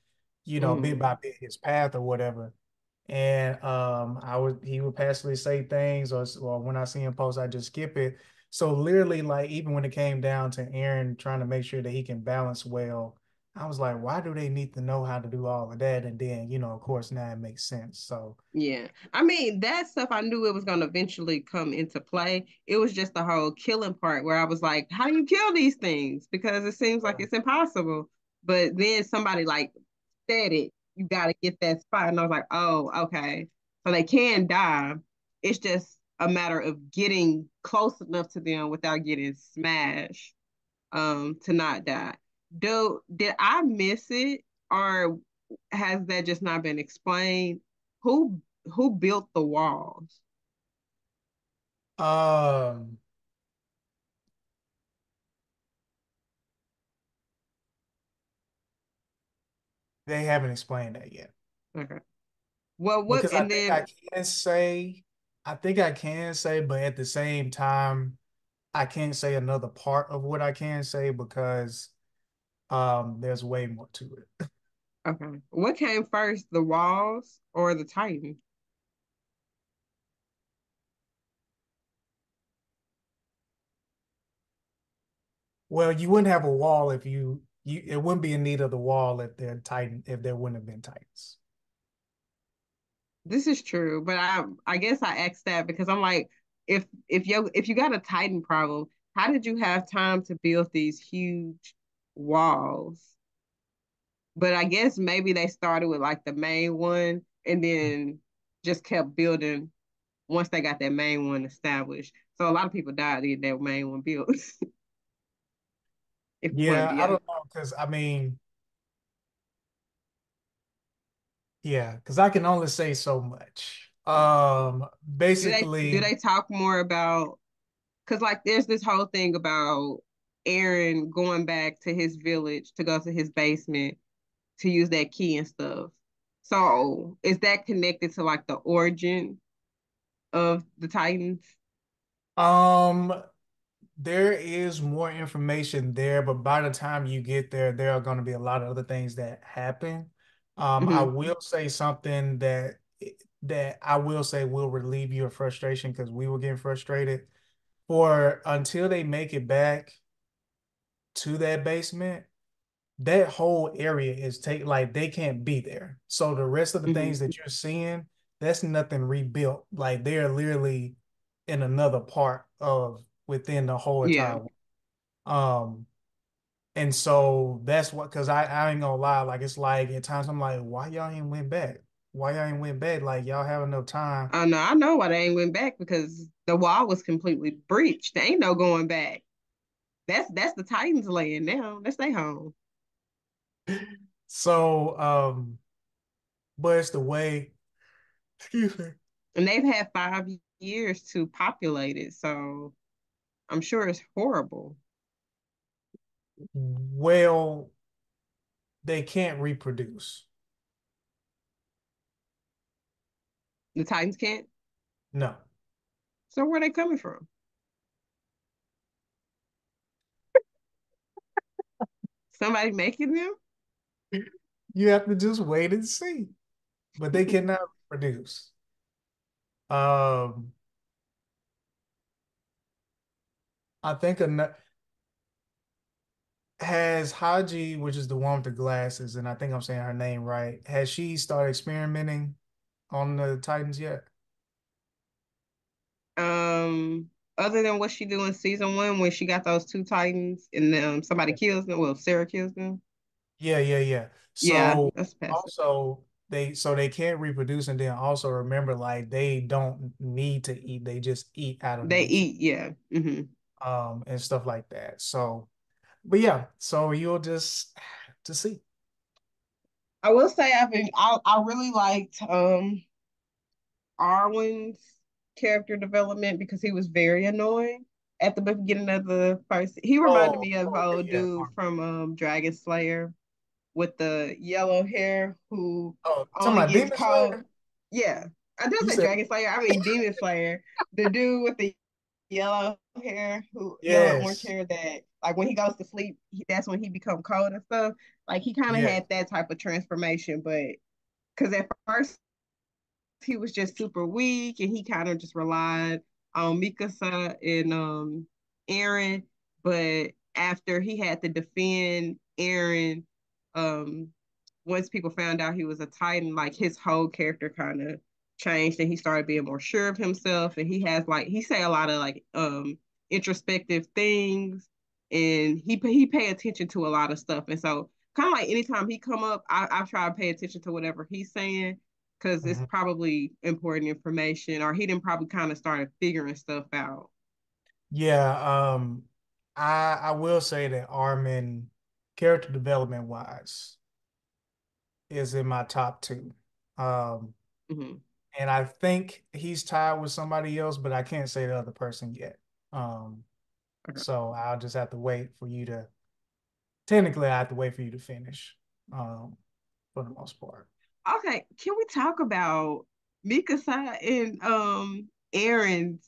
Speaker 1: bit
Speaker 2: Mm-hmm.
Speaker 1: by bit his path or whatever. And he would passively say things or when I see him post, I just skip it. So literally, like even when it came down to Aaron trying to make sure that he can balance well, I was like, why do they need to know how to do all of that? And then, of course, now it makes sense. So
Speaker 2: Yeah. I mean, that stuff I knew it was going to eventually come into play. It was just the whole killing part where I was like, how do you kill these things? Because it seems like it's impossible. But then somebody like said it, you got to get that spot. And I was like, oh, okay. So they can die. It's just a matter of getting close enough to them without getting smashed to not die. Did I miss it or has that just not been explained? Who built the walls?
Speaker 1: um, they haven't explained that yet.
Speaker 2: Okay. Well, what
Speaker 1: Because
Speaker 2: and then
Speaker 1: I think I can say, but at the same time, I can't say another part of what I can say because there's way more to it.
Speaker 2: okay. What came first, the walls or the Titan?
Speaker 1: Well, you wouldn't have a wall if you it wouldn't be in need of the wall if there wouldn't have been Titans.
Speaker 2: This is true, but I guess I asked that because I'm like, if you got a Titan problem, how did you have time to build these huge walls? But I guess maybe they started with like the main one and then just kept building once they got that main one established. So a lot of people died to get that main one built. If but
Speaker 1: Yeah, I
Speaker 2: yeah.
Speaker 1: don't know because I mean, yeah, because I can only say so much.
Speaker 2: Do
Speaker 1: Basically,
Speaker 2: they talk more about because like there's this whole thing about Aaron going back to his village to go to his basement to use that key and stuff. So is that connected to like the origin? of the Titans?
Speaker 1: Um, there is more information there, but by the time you get there, there are going to be a lot of other things that happen. I
Speaker 2: Hmm.
Speaker 1: will say something that I will say will relieve your frustration because we were getting frustrated. For until they make it back to that basement, that whole area is take like they can't be there. So the rest of the
Speaker 2: Hmm.
Speaker 1: things that you're seeing, that's nothing rebuilt. Like they're literally in another part of within the whole
Speaker 2: Yeah.
Speaker 1: entire. Um, and so that's what, because I ain't gonna lie, like it's like at times I'm like, why y'all ain't went back? Why y'all ain't went back? Like y'all have enough time.
Speaker 2: I know why they ain't went back because the wall was completely breached. There ain't no going back. That's the Titans land now. That's their home.
Speaker 1: So, but it's the way, excuse me.
Speaker 2: And they've had 5 years to populate it, so I'm sure it's horrible.
Speaker 1: Well, they can't reproduce.
Speaker 2: The Titans can't.
Speaker 1: No.
Speaker 2: So where are they coming from? Somebody making them?
Speaker 1: You have to just wait and see. But they cannot reproduce. Um, I think has Haji, which is the one with the glasses, and I think I'm saying her name right, has she started experimenting on the Titans yet?
Speaker 2: Um, Other than what she do in season 1 when she got those two Titans and somebody kills them. Well, Sarah kills them.
Speaker 1: Yeah, yeah, yeah.
Speaker 2: Yeah,
Speaker 1: So
Speaker 2: that's passive.
Speaker 1: also they can't reproduce and then also remember like they don't need to eat, they just eat out of
Speaker 2: They
Speaker 1: nature.
Speaker 2: eat, yeah.
Speaker 1: And stuff like that. So but yeah, so you'll just to see.
Speaker 2: I will say I really liked Arwen's character development because he was very annoying at the beginning of the first. He reminded
Speaker 1: Oh,
Speaker 2: me of
Speaker 1: okay,
Speaker 2: old
Speaker 1: yeah.
Speaker 2: dude from Dragon Slayer with the yellow hair who
Speaker 1: Oh, talking
Speaker 2: only
Speaker 1: about
Speaker 2: gets
Speaker 1: Demon
Speaker 2: called.
Speaker 1: Slayer?
Speaker 2: Yeah, I did
Speaker 1: You
Speaker 2: say
Speaker 1: said
Speaker 2: Dragon Slayer. I mean Demon Slayer. The dude with the yellow hair, who yellow and orange
Speaker 1: yes.
Speaker 2: hair, that like when he goes to sleep, that's when he become cold and stuff. Like he kind of
Speaker 1: Yes.
Speaker 2: had that type of transformation, but because at first he was just super weak and he kind of just relied on Mikasa and Aaron. But after he had to defend Aaron, um, once people found out he was a Titan, like his whole character kind of changed and he started being more sure of himself. And he has like he say a lot of like introspective things, and he pay attention to a lot of stuff. And so kind of like anytime he come up, I try to pay attention to whatever he's saying because it's
Speaker 1: Mhm.
Speaker 2: probably important information, or he didn't probably kind of started figuring stuff out.
Speaker 1: Yeah, I will say that Armin, character development wise, is in my top two. Um,
Speaker 2: Hmm.
Speaker 1: and I think he's tied with somebody else, but I can't say the other person yet. Um,
Speaker 2: Okay.
Speaker 1: so I'll just have to wait for you to technically I have to wait for you to finish, for the most part.
Speaker 2: Okay, can we talk about Mikasa and Aaron's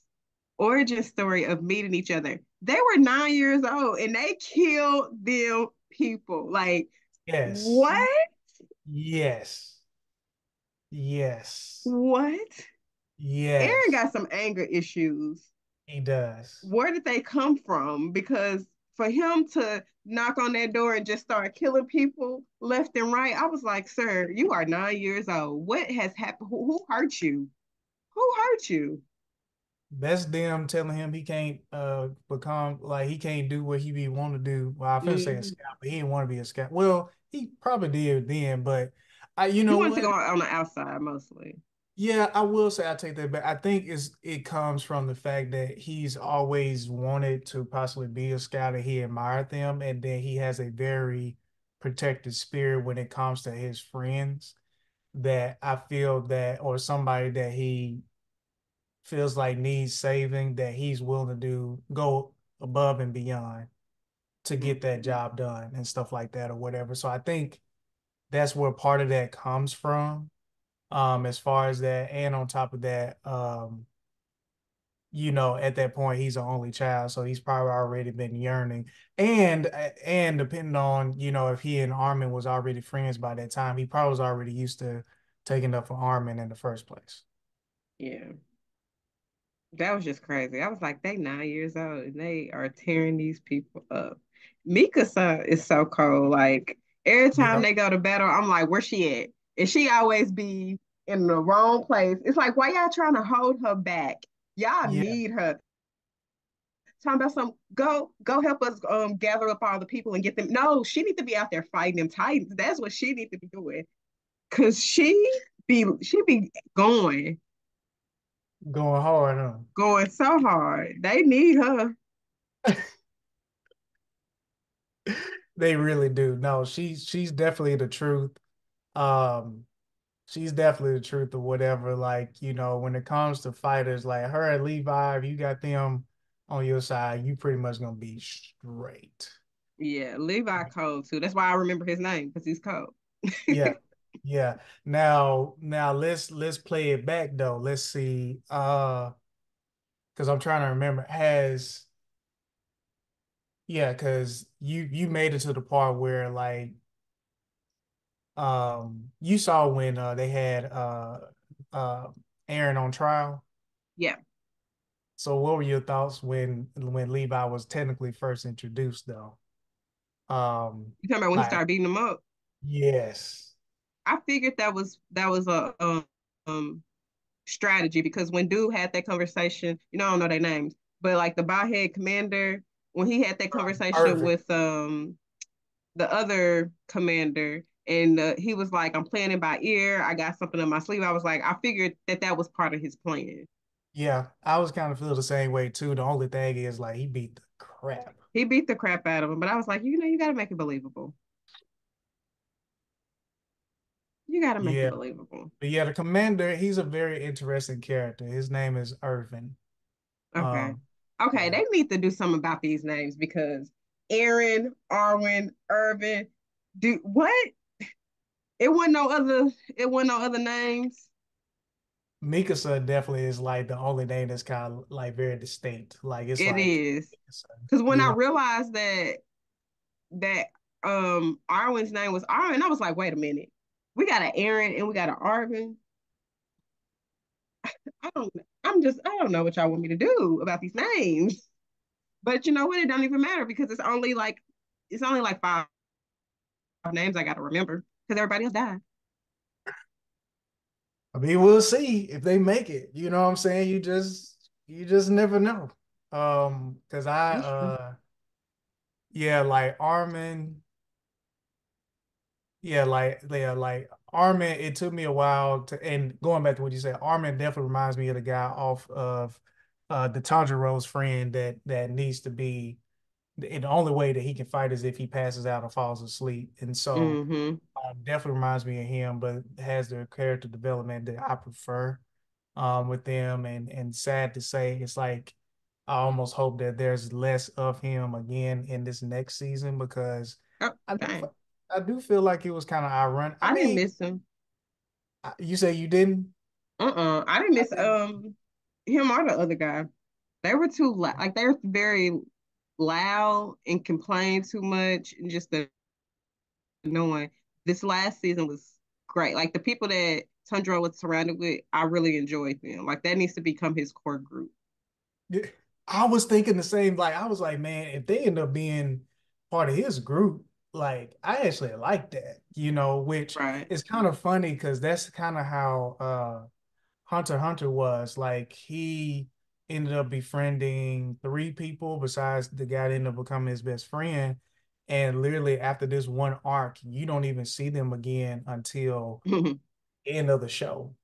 Speaker 2: origin story of meeting each other? They were 9 years old and they killed them people. Like,
Speaker 1: Yes.
Speaker 2: what?
Speaker 1: Yes. Yes.
Speaker 2: What? Aaron
Speaker 1: Yes.
Speaker 2: got some anger issues.
Speaker 1: He does.
Speaker 2: Where did they come from? Because for him to knock on that door and just start killing people left and right, I was like, sir, you are 9 years old. What has happened? Who hurt you? Who hurt you?
Speaker 1: That's them telling him he can't become like he can't do what he be want to do. Well, I finna say a
Speaker 2: Mm-hmm.
Speaker 1: scout, but he didn't want to be a scout. Well, he probably did then, but you
Speaker 2: He
Speaker 1: know
Speaker 2: wanted to go
Speaker 1: what?
Speaker 2: on the outside mostly.
Speaker 1: Yeah, I will say I take that back. I think it comes from the fact that he's always wanted to possibly be a scout and he admired them, and then he has a very protective spirit when it comes to his friends that I feel that or somebody that he feels like needs saving, that he's willing to do go above and beyond to
Speaker 2: Mm-hmm.
Speaker 1: get that job done and stuff like that or whatever. So I think that's where part of that comes from. As far as that, and on top of that, at that point he's an only child, so he's probably already been yearning. And depending on, if he and Armin was already friends by that time, he probably was already used to taking up for Armin in the first place.
Speaker 2: Yeah. That was just crazy. I was like, they 9 years old and they are tearing these people up. Mika's son is so cold. Like every time
Speaker 1: Yeah,
Speaker 2: they go to battle, I'm like, where's she at? And she always be in the wrong place. It's like, why y'all trying to hold her back? Y'all
Speaker 1: yeah,
Speaker 2: need her. Talking about some go help us gather up all the people and get them. No, she need to be out there fighting them titans. That's what she need to be doing. Cause she be
Speaker 1: going hard, huh?
Speaker 2: going so hard. They need her.
Speaker 1: They really do. No, she's definitely the truth. Um, she's definitely the truth of whatever. Like, when it comes to fighters, like her and Levi, if you got them on your side, you pretty much gonna be straight.
Speaker 2: Yeah, Levi cold too. That's why I remember his name because he's cold.
Speaker 1: Yeah. Yeah. Now let's play it back though. Let's see. Because I'm trying to remember. Because you made it to the part where like you saw when they had uh Aaron on trial.
Speaker 2: Yeah,
Speaker 1: So what were your thoughts when Levi was technically first introduced though?
Speaker 2: you talking about when he
Speaker 1: Like,
Speaker 2: started beating them up?
Speaker 1: yes.
Speaker 2: I figured that was a strategy because when dude had that conversation, I don't know their names, but like the Bowhead commander, when he had that conversation
Speaker 1: Irvin.
Speaker 2: with the other commander, and he was like, "I'm playing it by ear. I got something in my sleeve." I was like, I figured that was part of his plan.
Speaker 1: Yeah, I was kind of feel the same way too. The only thing is like he beat the crap.
Speaker 2: He beat the crap out of him, but I was like, you got to make it believable. You got to make it
Speaker 1: Yeah.
Speaker 2: believable.
Speaker 1: But yeah, the commander, he's a very interesting character. His name is Irvin.
Speaker 2: Okay.
Speaker 1: Um,
Speaker 2: Okay,
Speaker 1: yeah.
Speaker 2: they need to do something about these names because Aaron, Arwen, Irvin, do what? It wasn't no other names.
Speaker 1: Mikasa definitely is like the only name that's kind of like very distinct. Like it's
Speaker 2: It
Speaker 1: like
Speaker 2: is.
Speaker 1: Mikasa,
Speaker 2: Because when
Speaker 1: you
Speaker 2: I
Speaker 1: know.
Speaker 2: realized that Arwen's name was Arwen, I was like, wait a minute. We got an Aaron and we got an Arvin. I don't know what y'all want me to do about these names. But you know what? It don't even matter because it's only like five names I gotta remember because everybody else died.
Speaker 1: I mean, we'll see if they make it. You know what I'm saying? You just never know. Because
Speaker 2: That's true.
Speaker 1: yeah, like Armin. Yeah, like Armin, it took me a while and going back to what you said, Armin definitely reminds me of the guy off of the Tanjiro's friend that needs to be, and the only way that he can fight is if he passes out or falls asleep. And so
Speaker 2: Mm-hmm.
Speaker 1: definitely reminds me of him, but has the character development that I prefer with them. And sad to say, it's like I almost hope that there's less of him again in this next season because
Speaker 2: Oh,
Speaker 1: I do
Speaker 2: dang.
Speaker 1: I do feel like it was kind of ironic. I
Speaker 2: I didn't
Speaker 1: mean,
Speaker 2: miss him.
Speaker 1: you say you didn't?
Speaker 2: I didn't
Speaker 1: I
Speaker 2: miss
Speaker 1: did.
Speaker 2: him or the other guy. They were too like they're very loud and complain too much and just annoying. This last season was great. Like the people that Tundra was surrounded with, I really enjoyed them. Like that needs to become his core group.
Speaker 1: Yeah. I was thinking the same. Like I was like, man, if they end up being part of his group, like I actually like that, which
Speaker 2: Right.
Speaker 1: is kind of funny because that's kind of how Hunter x Hunter was. Like he ended up befriending three people besides the guy that ended up becoming his best friend. And literally after this one arc, you don't even see them again until the end of the show.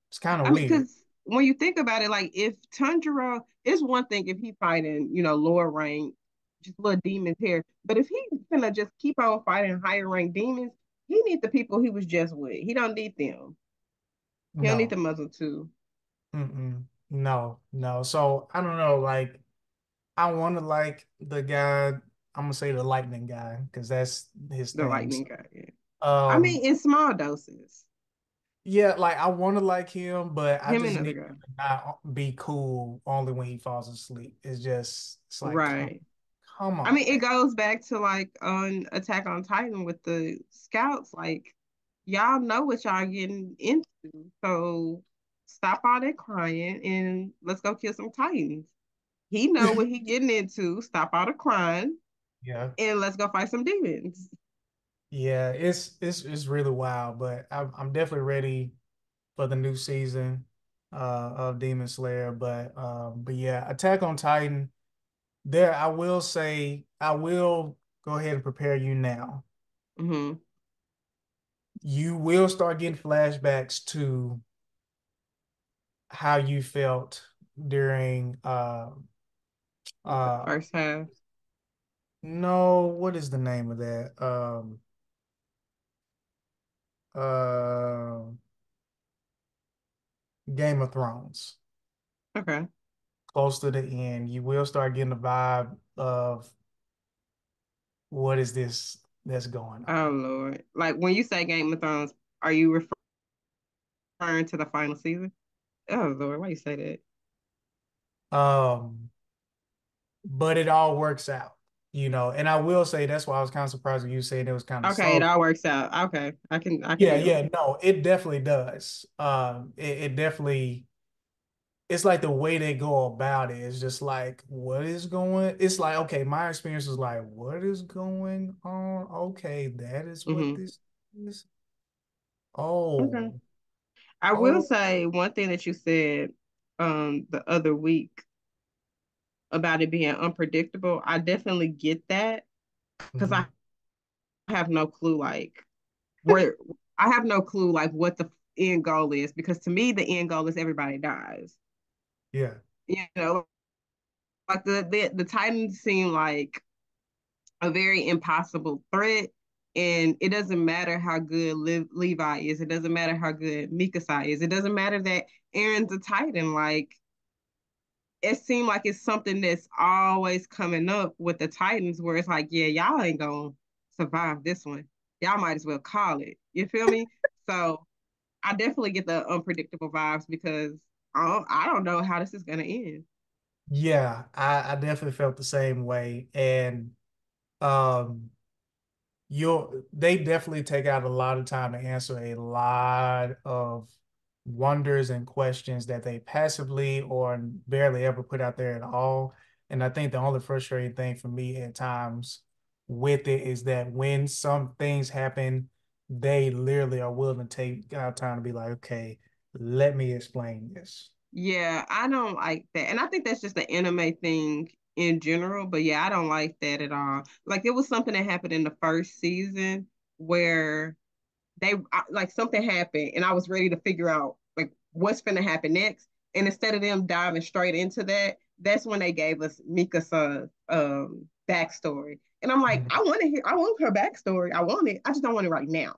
Speaker 1: It's kind of
Speaker 2: I mean,
Speaker 1: weird.
Speaker 2: because when you think about it, like if Tanjiro is one thing if he fighting, lower rank, just little demons here. But if he gonna just keep on fighting higher rank demons, he need the people he was just with. He don't need them. He don't need the
Speaker 1: No.
Speaker 2: muzzle too.
Speaker 1: Mm-mm. No, no. So I don't know. Like I want to like the guy. I'm gonna say the lightning guy because that's his
Speaker 2: The
Speaker 1: thing.
Speaker 2: lightning
Speaker 1: So,
Speaker 2: guy. Yeah. I
Speaker 1: um,
Speaker 2: mean, in small doses.
Speaker 1: yeah, like I want to like him, but I
Speaker 2: Him
Speaker 1: just
Speaker 2: and
Speaker 1: need
Speaker 2: other guy.
Speaker 1: him to not be cool only when he falls asleep. It's like,
Speaker 2: Right.
Speaker 1: come
Speaker 2: I
Speaker 1: on,
Speaker 2: mean, it
Speaker 1: man.
Speaker 2: goes back to like on Attack on Titan with the scouts. Like, y'all know what y'all getting into, so stop all that crying and let's go kill some Titans. He know what he getting into. Stop all the crying
Speaker 1: Yeah.
Speaker 2: and let's go fight some demons.
Speaker 1: Yeah, it's really wild, but I'm definitely ready for the new season of Demon Slayer. But yeah, Attack on Titan. There, I will say, I will go ahead and prepare you now.
Speaker 2: Hmm.
Speaker 1: You will start getting flashbacks to how you felt during
Speaker 2: The
Speaker 1: uh
Speaker 2: first half.
Speaker 1: no, what is the name of that? Uh Game of Thrones.
Speaker 2: Okay.
Speaker 1: Close to the end, you will start getting the vibe of what is this that's going
Speaker 2: Oh
Speaker 1: on.
Speaker 2: Lord. Like when you say Game of Thrones, are you referring to the final season? Oh Lord, why you say that?
Speaker 1: Um, but it all works out, you know. And I will say that's why I was kind of surprised when you said it was kind of
Speaker 2: Okay, it
Speaker 1: slow.
Speaker 2: all works out. Okay. I can
Speaker 1: Yeah,
Speaker 2: deal with
Speaker 1: yeah,
Speaker 2: it.
Speaker 1: no, it definitely does. It definitely it's like the way they go about it is just like what is going it's like okay, my experience is like what is going on? Okay, that is what
Speaker 2: Hmm.
Speaker 1: this is.
Speaker 2: Okay.
Speaker 1: Oh,
Speaker 2: I will
Speaker 1: oh,
Speaker 2: say one thing that you said the other week about it being unpredictable. I definitely get that because I
Speaker 1: mhm.
Speaker 2: have no clue like where I have no clue like what the end goal is because to me the end goal is everybody dies.
Speaker 1: Yeah.
Speaker 2: You know, like the Titans seem like a very impossible threat. And it doesn't matter how good Levi is. It doesn't matter how good Mikasa is. It doesn't matter that Aaron's a Titan. Like it seemed like it's something that's always coming up with the Titans, where it's like, yeah, y'all ain't gonna survive this one. Y'all might as well call it. You feel me? So I definitely get the unpredictable vibes because I don't know how this is gonna end.
Speaker 1: Yeah, I definitely felt the same way. And um they definitely take out a lot of time to answer a lot of wonders and questions that they passively or barely ever put out there at all. And I think the only frustrating thing for me at times with it is that when some things happen, they literally are willing to take out time to be like, okay, let me explain this.
Speaker 2: Yeah, I don't like that. And I think that's just an anime thing in general. But yeah, I don't like that at all. Like it was something that happened in the first season where like something happened and I was ready to figure out like what's going to happen next. And instead of them diving straight into that, that's when they gave us Mikasa's backstory. And I'm like, I want her backstory. I want it. I just don't want it right now.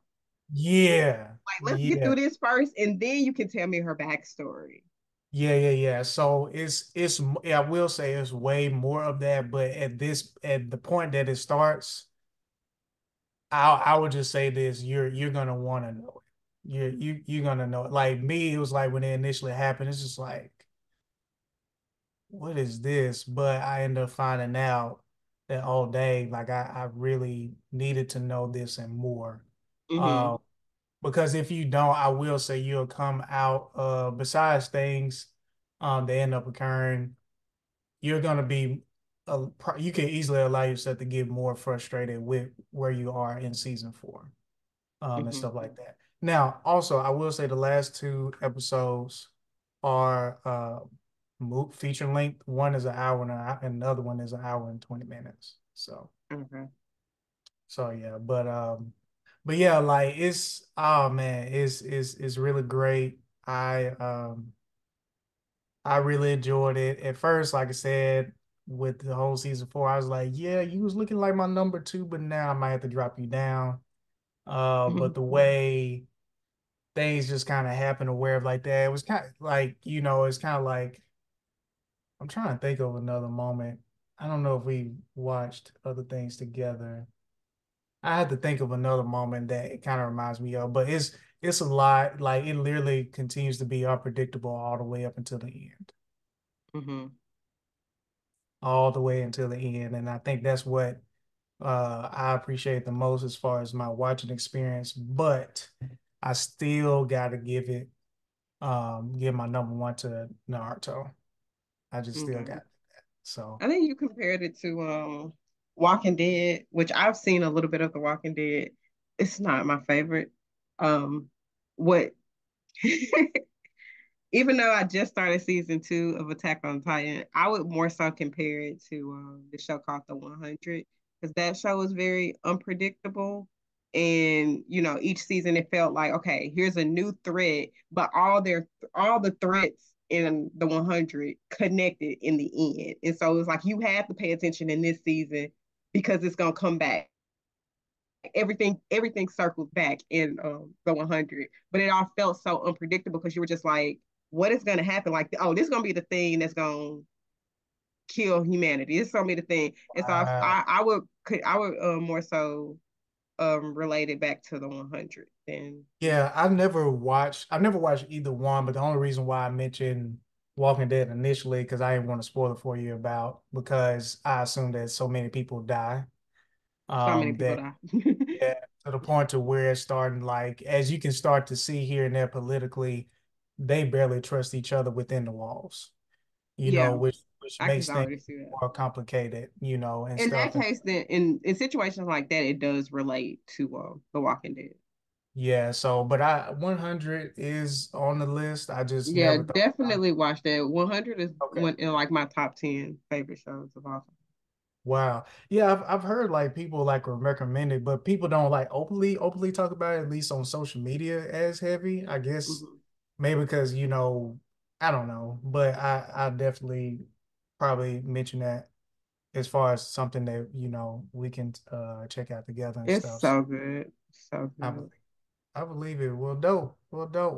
Speaker 1: Yeah,
Speaker 2: Like, let's get
Speaker 1: yeah.
Speaker 2: through this first and then you can tell me her backstory.
Speaker 1: Yeah. So yeah, I will say it's way more of that, but at the point that it starts, I would just say this, you're gonna want to know it. You're gonna know it. Like me, it was like when it initially happened, it's just like, what is this? But I ended up finding out that all day, like I really needed to know this and more.
Speaker 2: Mm-hmm.
Speaker 1: Uh, because if you don't, I will say you'll come out besides things that end up occurring you're gonna be you can easily allow yourself to get more frustrated with where you are in season four, and
Speaker 2: Mm-hmm.
Speaker 1: stuff like that. Now, also, I will say the last two episodes are feature length. One is an hour and another one is an hour and 20 minutes.
Speaker 2: Okay.
Speaker 1: So yeah, but yeah, like it's oh man, it's really great. I really enjoyed it. At first, like I said, with the whole season four, I was like, yeah, you was looking like my number two, but now I might have to drop you down. But
Speaker 2: Mm-hmm.
Speaker 1: the way things just kind of happened to where like that, it was kind of like, it's kind of like I'm trying to think of another moment. I don't know if we watched other things together. I had to think of another moment that it kind of reminds me of, but it's a lot. Like it literally continues to be unpredictable all the way up until the end,
Speaker 2: Hmm.
Speaker 1: all the way until the end. And I think that's what I appreciate the most as far as my watching experience. But I still got to give my number one to Naruto. I just still
Speaker 2: Okay.
Speaker 1: got that. So
Speaker 2: I think you compared it to Walking Dead, which I've seen a little bit of The Walking Dead. It's not my favorite. What Even though I just started season 2 of Attack on Titan, I would more so compare it to the show called The 100 because that show was very unpredictable. And each season it felt like, okay, here's a new threat, but all the threats in the 100 connected in the end. And so it was like you had to pay attention in this season because it's gonna come back. Everything circles back in the 100, but it all felt so unpredictable because you were just like, what is going to happen? Like, oh, this is going to be the thing that's going to kill humanity. This is going to be the thing. And so
Speaker 1: uh,
Speaker 2: I would more so relate it back to the 100 than
Speaker 1: yeah, I've never watched either one, but the only reason why I mentioned Walking Dead initially, because I didn't want to spoil it for you about because I assume that so many people die.
Speaker 2: so many people
Speaker 1: That
Speaker 2: die.
Speaker 1: yeah, to the point to where it's starting like as you can start to see here and there politically, they barely trust each other within the walls,
Speaker 2: Yeah,
Speaker 1: which
Speaker 2: I can
Speaker 1: makes things
Speaker 2: already see that.
Speaker 1: more complicated, and
Speaker 2: In that
Speaker 1: stuff. And
Speaker 2: case, then in situations like that, it does relate to The Walking Dead.
Speaker 1: yeah, so but 100 is on the list. I just
Speaker 2: Yeah,
Speaker 1: never thought about it.
Speaker 2: definitely watch that. 100 is
Speaker 1: Okay.
Speaker 2: one in like my top 10 favorite shows of all
Speaker 1: Wow. Yeah, I've heard like people like recommend it, but people don't like openly talk about it, at least on social media as heavy. I guess
Speaker 2: time.
Speaker 1: maybe because, I don't know, but I definitely probably mention that as far as something that, we can check out together and
Speaker 2: It's
Speaker 1: stuff. So
Speaker 2: so good. So
Speaker 1: I
Speaker 2: good.
Speaker 1: believe I believe it. Well, dope. Well, dope.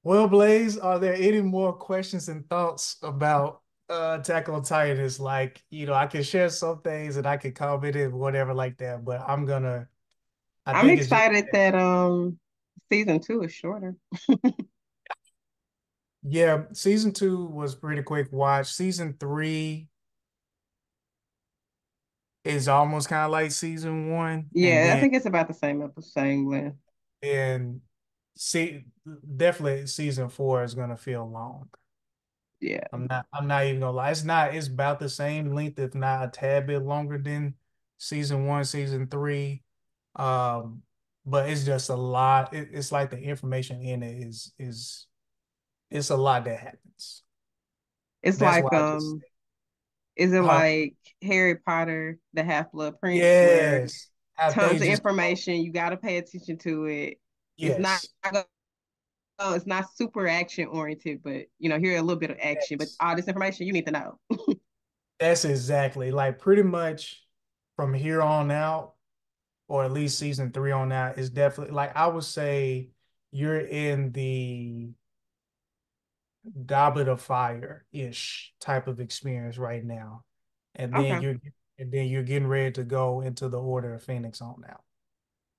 Speaker 1: Well, Blaze, are there any more questions and thoughts about Attack on Titan? It's like, I can share some things and I can comment it, whatever like that, but I
Speaker 2: I'm
Speaker 1: think it's just,
Speaker 2: excited that season 2 is shorter.
Speaker 1: yeah, season two was pretty quick watch. Season three is almost kind of like season one, and
Speaker 2: Yeah, I
Speaker 1: then
Speaker 2: think it's about the same episode, same length.
Speaker 1: and see, definitely season four is gonna feel long.
Speaker 2: Yeah.
Speaker 1: I'm not even gonna lie. It's about the same length, if not a tad bit longer than season one, season three. Um, but it's just a lot. It's like the information in it is it's a lot that happens.
Speaker 2: It's
Speaker 1: That's why
Speaker 2: like
Speaker 1: I just
Speaker 2: is it
Speaker 1: huh?
Speaker 2: like Harry Potter, the Half-Blood Prince, where
Speaker 1: Yes. How they
Speaker 2: tons of
Speaker 1: just
Speaker 2: information, you got to pay attention to it. It's not
Speaker 1: yes.
Speaker 2: it's not super action oriented, but here a little bit of action, but
Speaker 1: Yes.
Speaker 2: all this information you need to know.
Speaker 1: That's exactly like pretty much from here on out, or at least season three on out, is definitely like I would say you're in the Goblet of Fire ish type of experience right now, and then
Speaker 2: Okay.
Speaker 1: you're getting ready to go into the Order of Phoenix on now.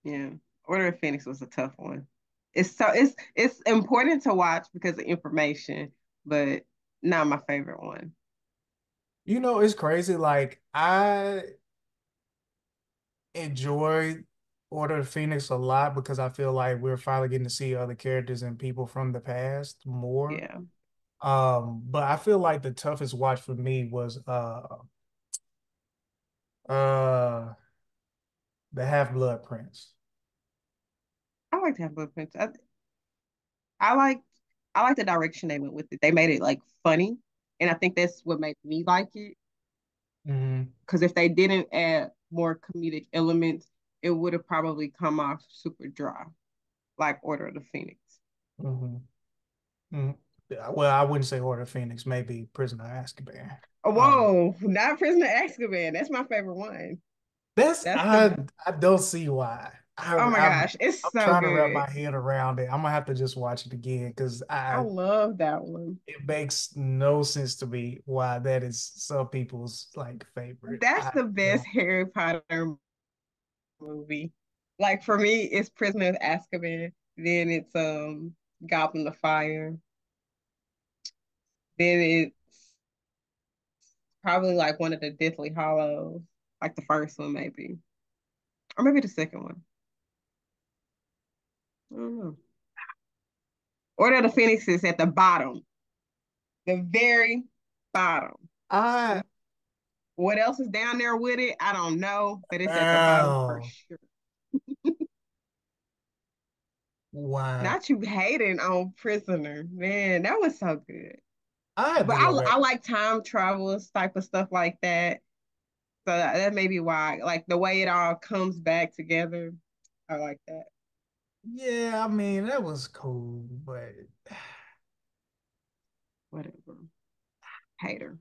Speaker 2: Yeah. Order of Phoenix was a tough one. It's important to watch because of information, but not my favorite one.
Speaker 1: It's crazy. Like I enjoy Order of Phoenix a lot because I feel like we're finally getting to see other characters and people from the past more.
Speaker 2: Yeah.
Speaker 1: But I feel like the toughest watch for me was uh the Half-Blood Prince.
Speaker 2: I like to have blueprints. I like I like the direction they went with it. They made it like funny. And I think that's what made me like it.
Speaker 1: Hmm.
Speaker 2: Because if they didn't add more comedic elements, it would have probably come off super dry, like Order of the Phoenix.
Speaker 1: Hmm. Hmm. Well, I wouldn't say Order of Phoenix, maybe Prisoner of Azkaban. Um,
Speaker 2: Whoa, not Prisoner of Azkaban. That's my favorite one.
Speaker 1: that's
Speaker 2: That's
Speaker 1: I
Speaker 2: the
Speaker 1: I don't see why.
Speaker 2: Oh my gosh, it's
Speaker 1: I'm
Speaker 2: so
Speaker 1: trying to wrap
Speaker 2: good.
Speaker 1: my head around it. I'm gonna have to just watch it again because
Speaker 2: I
Speaker 1: I
Speaker 2: love that one.
Speaker 1: it makes no sense to me why that is some people's like favorite.
Speaker 2: That's the best Harry Potter movie. Like for me, it's Prisoner of Azkaban. Then it's Goblin of Fire. Then it's probably like one of the Deathly Hollows, like the first one maybe, or maybe the second one. I don't know. Order of the Phoenix is at the bottom, the very bottom.
Speaker 1: I
Speaker 2: What else is down there with it? I don't know, but it's at the bottom for
Speaker 1: oh
Speaker 2: sure.
Speaker 1: wow.
Speaker 2: Not you hating on Prisoner, man. That was so good.
Speaker 1: I have
Speaker 2: But
Speaker 1: to go back.
Speaker 2: I like time travel type of stuff like that. So that may be why, like the way it all comes back together. I like that.
Speaker 1: Yeah, I mean that was cool, but
Speaker 2: Whatever. Hater.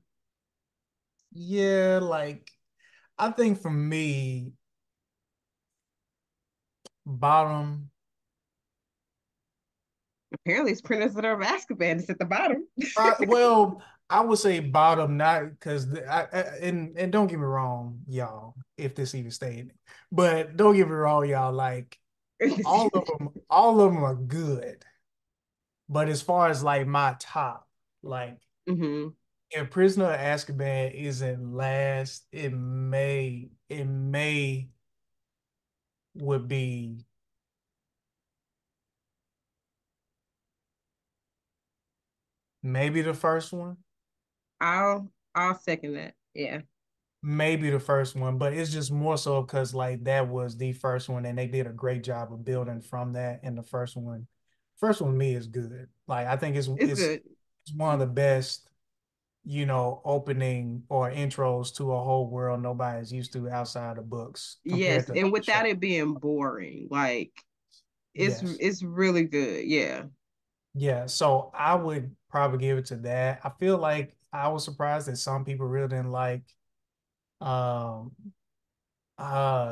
Speaker 1: yeah, like I think for me, bottom.
Speaker 2: Apparently, it's Prisoner of Azkaban. It's at the bottom.
Speaker 1: Well, I would say bottom, not because and don't get me wrong, y'all, if this even stayed, but don't get me wrong, y'all. Like all of them are good. But as far as like my top, like
Speaker 2: hmm
Speaker 1: if Prisoner of Azkaban isn't last, it may would be maybe the first one.
Speaker 2: I'll second that. Yeah.
Speaker 1: Maybe the first one, but it's just more so because like that was the first one and they did a great job of building from that. And the first one to me is good. Like I think
Speaker 2: It's good.
Speaker 1: it's one of the best, opening or intros to a whole world nobody's used to outside of books compared
Speaker 2: Yes,
Speaker 1: to
Speaker 2: and without
Speaker 1: show.
Speaker 2: it being boring, like
Speaker 1: Yes.
Speaker 2: it's really good. Yeah.
Speaker 1: Yeah. So I would probably give it to that. I feel like I was surprised that some people really didn't like um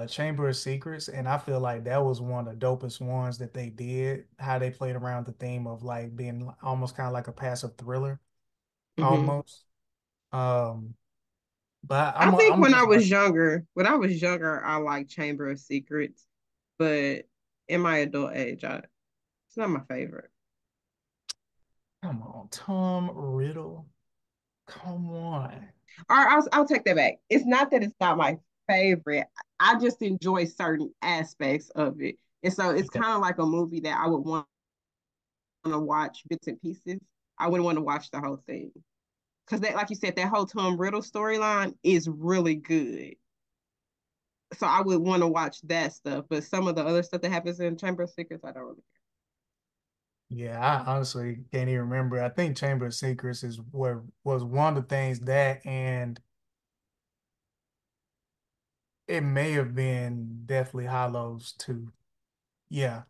Speaker 1: Chamber of Secrets, and I feel like that was one of the dopest ones that they did. How they played around the theme of like being almost kind of like a passive thriller,
Speaker 2: hmm
Speaker 1: almost. Um, but
Speaker 2: I think
Speaker 1: I'm just like,
Speaker 2: when I was younger, I liked Chamber of Secrets, but in my adult age, it's not my favorite.
Speaker 1: come on, Tom Riddle, come on.
Speaker 2: Or I'll take that back. It's not that it's not my favorite. I just enjoy certain aspects of it. And so it's
Speaker 1: Yeah,
Speaker 2: kind of like a movie that I would want to watch bits and pieces. I wouldn't want to watch the whole thing. Because that, like you said, that whole Tom Riddle storyline is really good. So I would want to watch that stuff. But some of the other stuff that happens in Chamber of Secrets, I don't really
Speaker 1: yeah. I honestly can't even remember. I think Chamber of Secrets is what was one of the things that, and it may have been Deathly Hollows too. Yeah,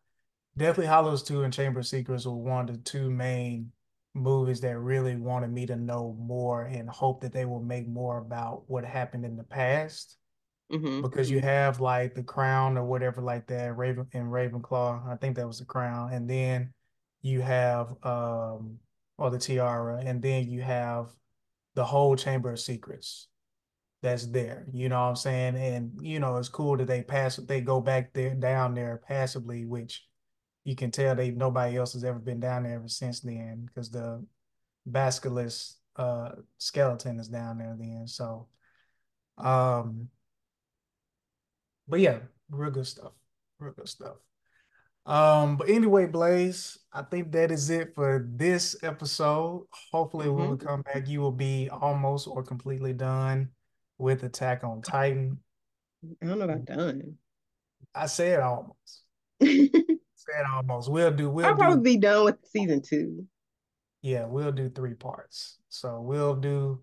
Speaker 1: Deathly Hollows 2 and Chamber of Secrets were one of the two main movies that really wanted me to know more and hope that they will make more about what happened in the past.
Speaker 2: care.
Speaker 1: Because you have like the crown or whatever like that, Ravenclaw. I think that was the crown. And then you have or the tiara, and then you have the whole Chamber of Secrets that's there. You know what I'm saying? And it's cool that they go back there down there passively, which you can tell nobody else has ever been down there ever since then because the basilisk skeleton is down there then. So um but yeah, real good stuff. Real good stuff. But anyway, Blaze, I think that is it for this episode. Hopefully when we
Speaker 2: hmm
Speaker 1: come back, you will be almost or completely done with Attack on Titan.
Speaker 2: I don't know about done.
Speaker 1: I said almost. Said almost. We'll
Speaker 2: I'll
Speaker 1: do
Speaker 2: probably be done with season two.
Speaker 1: yeah, we'll do three parts. So we'll do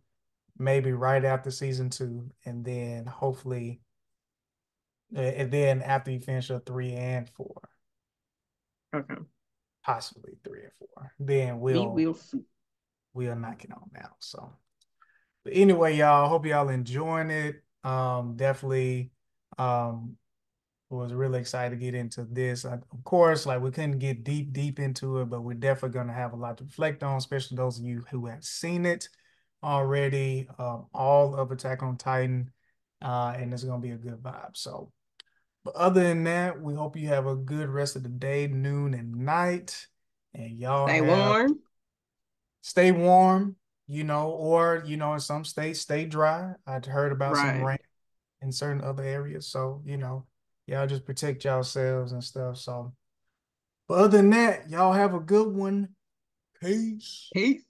Speaker 1: maybe right after season two, and then hopefully, and then after you finish up three and four,
Speaker 2: Okay.
Speaker 1: possibly three and four, then
Speaker 2: We will see.
Speaker 1: we'll knock it on out. So, but anyway, y'all, hope y'all enjoying it. Definitely, um, was really excited to get into this. Of course, like we couldn't get deep into it, but we're definitely going to have a lot to reflect on, especially those of you who have seen it already, all of Attack on Titan, and it's going to be a good vibe. So, But other than that, we hope you have a good rest of the day, noon, and night. And y'all
Speaker 2: Stay
Speaker 1: have
Speaker 2: warm.
Speaker 1: stay warm, or in some states, stay dry. I'd heard about some
Speaker 2: Right.
Speaker 1: rain in certain other areas. So, y'all just protect yourselves and stuff. So, but other than that, y'all have a good one. Peace.
Speaker 2: Peace.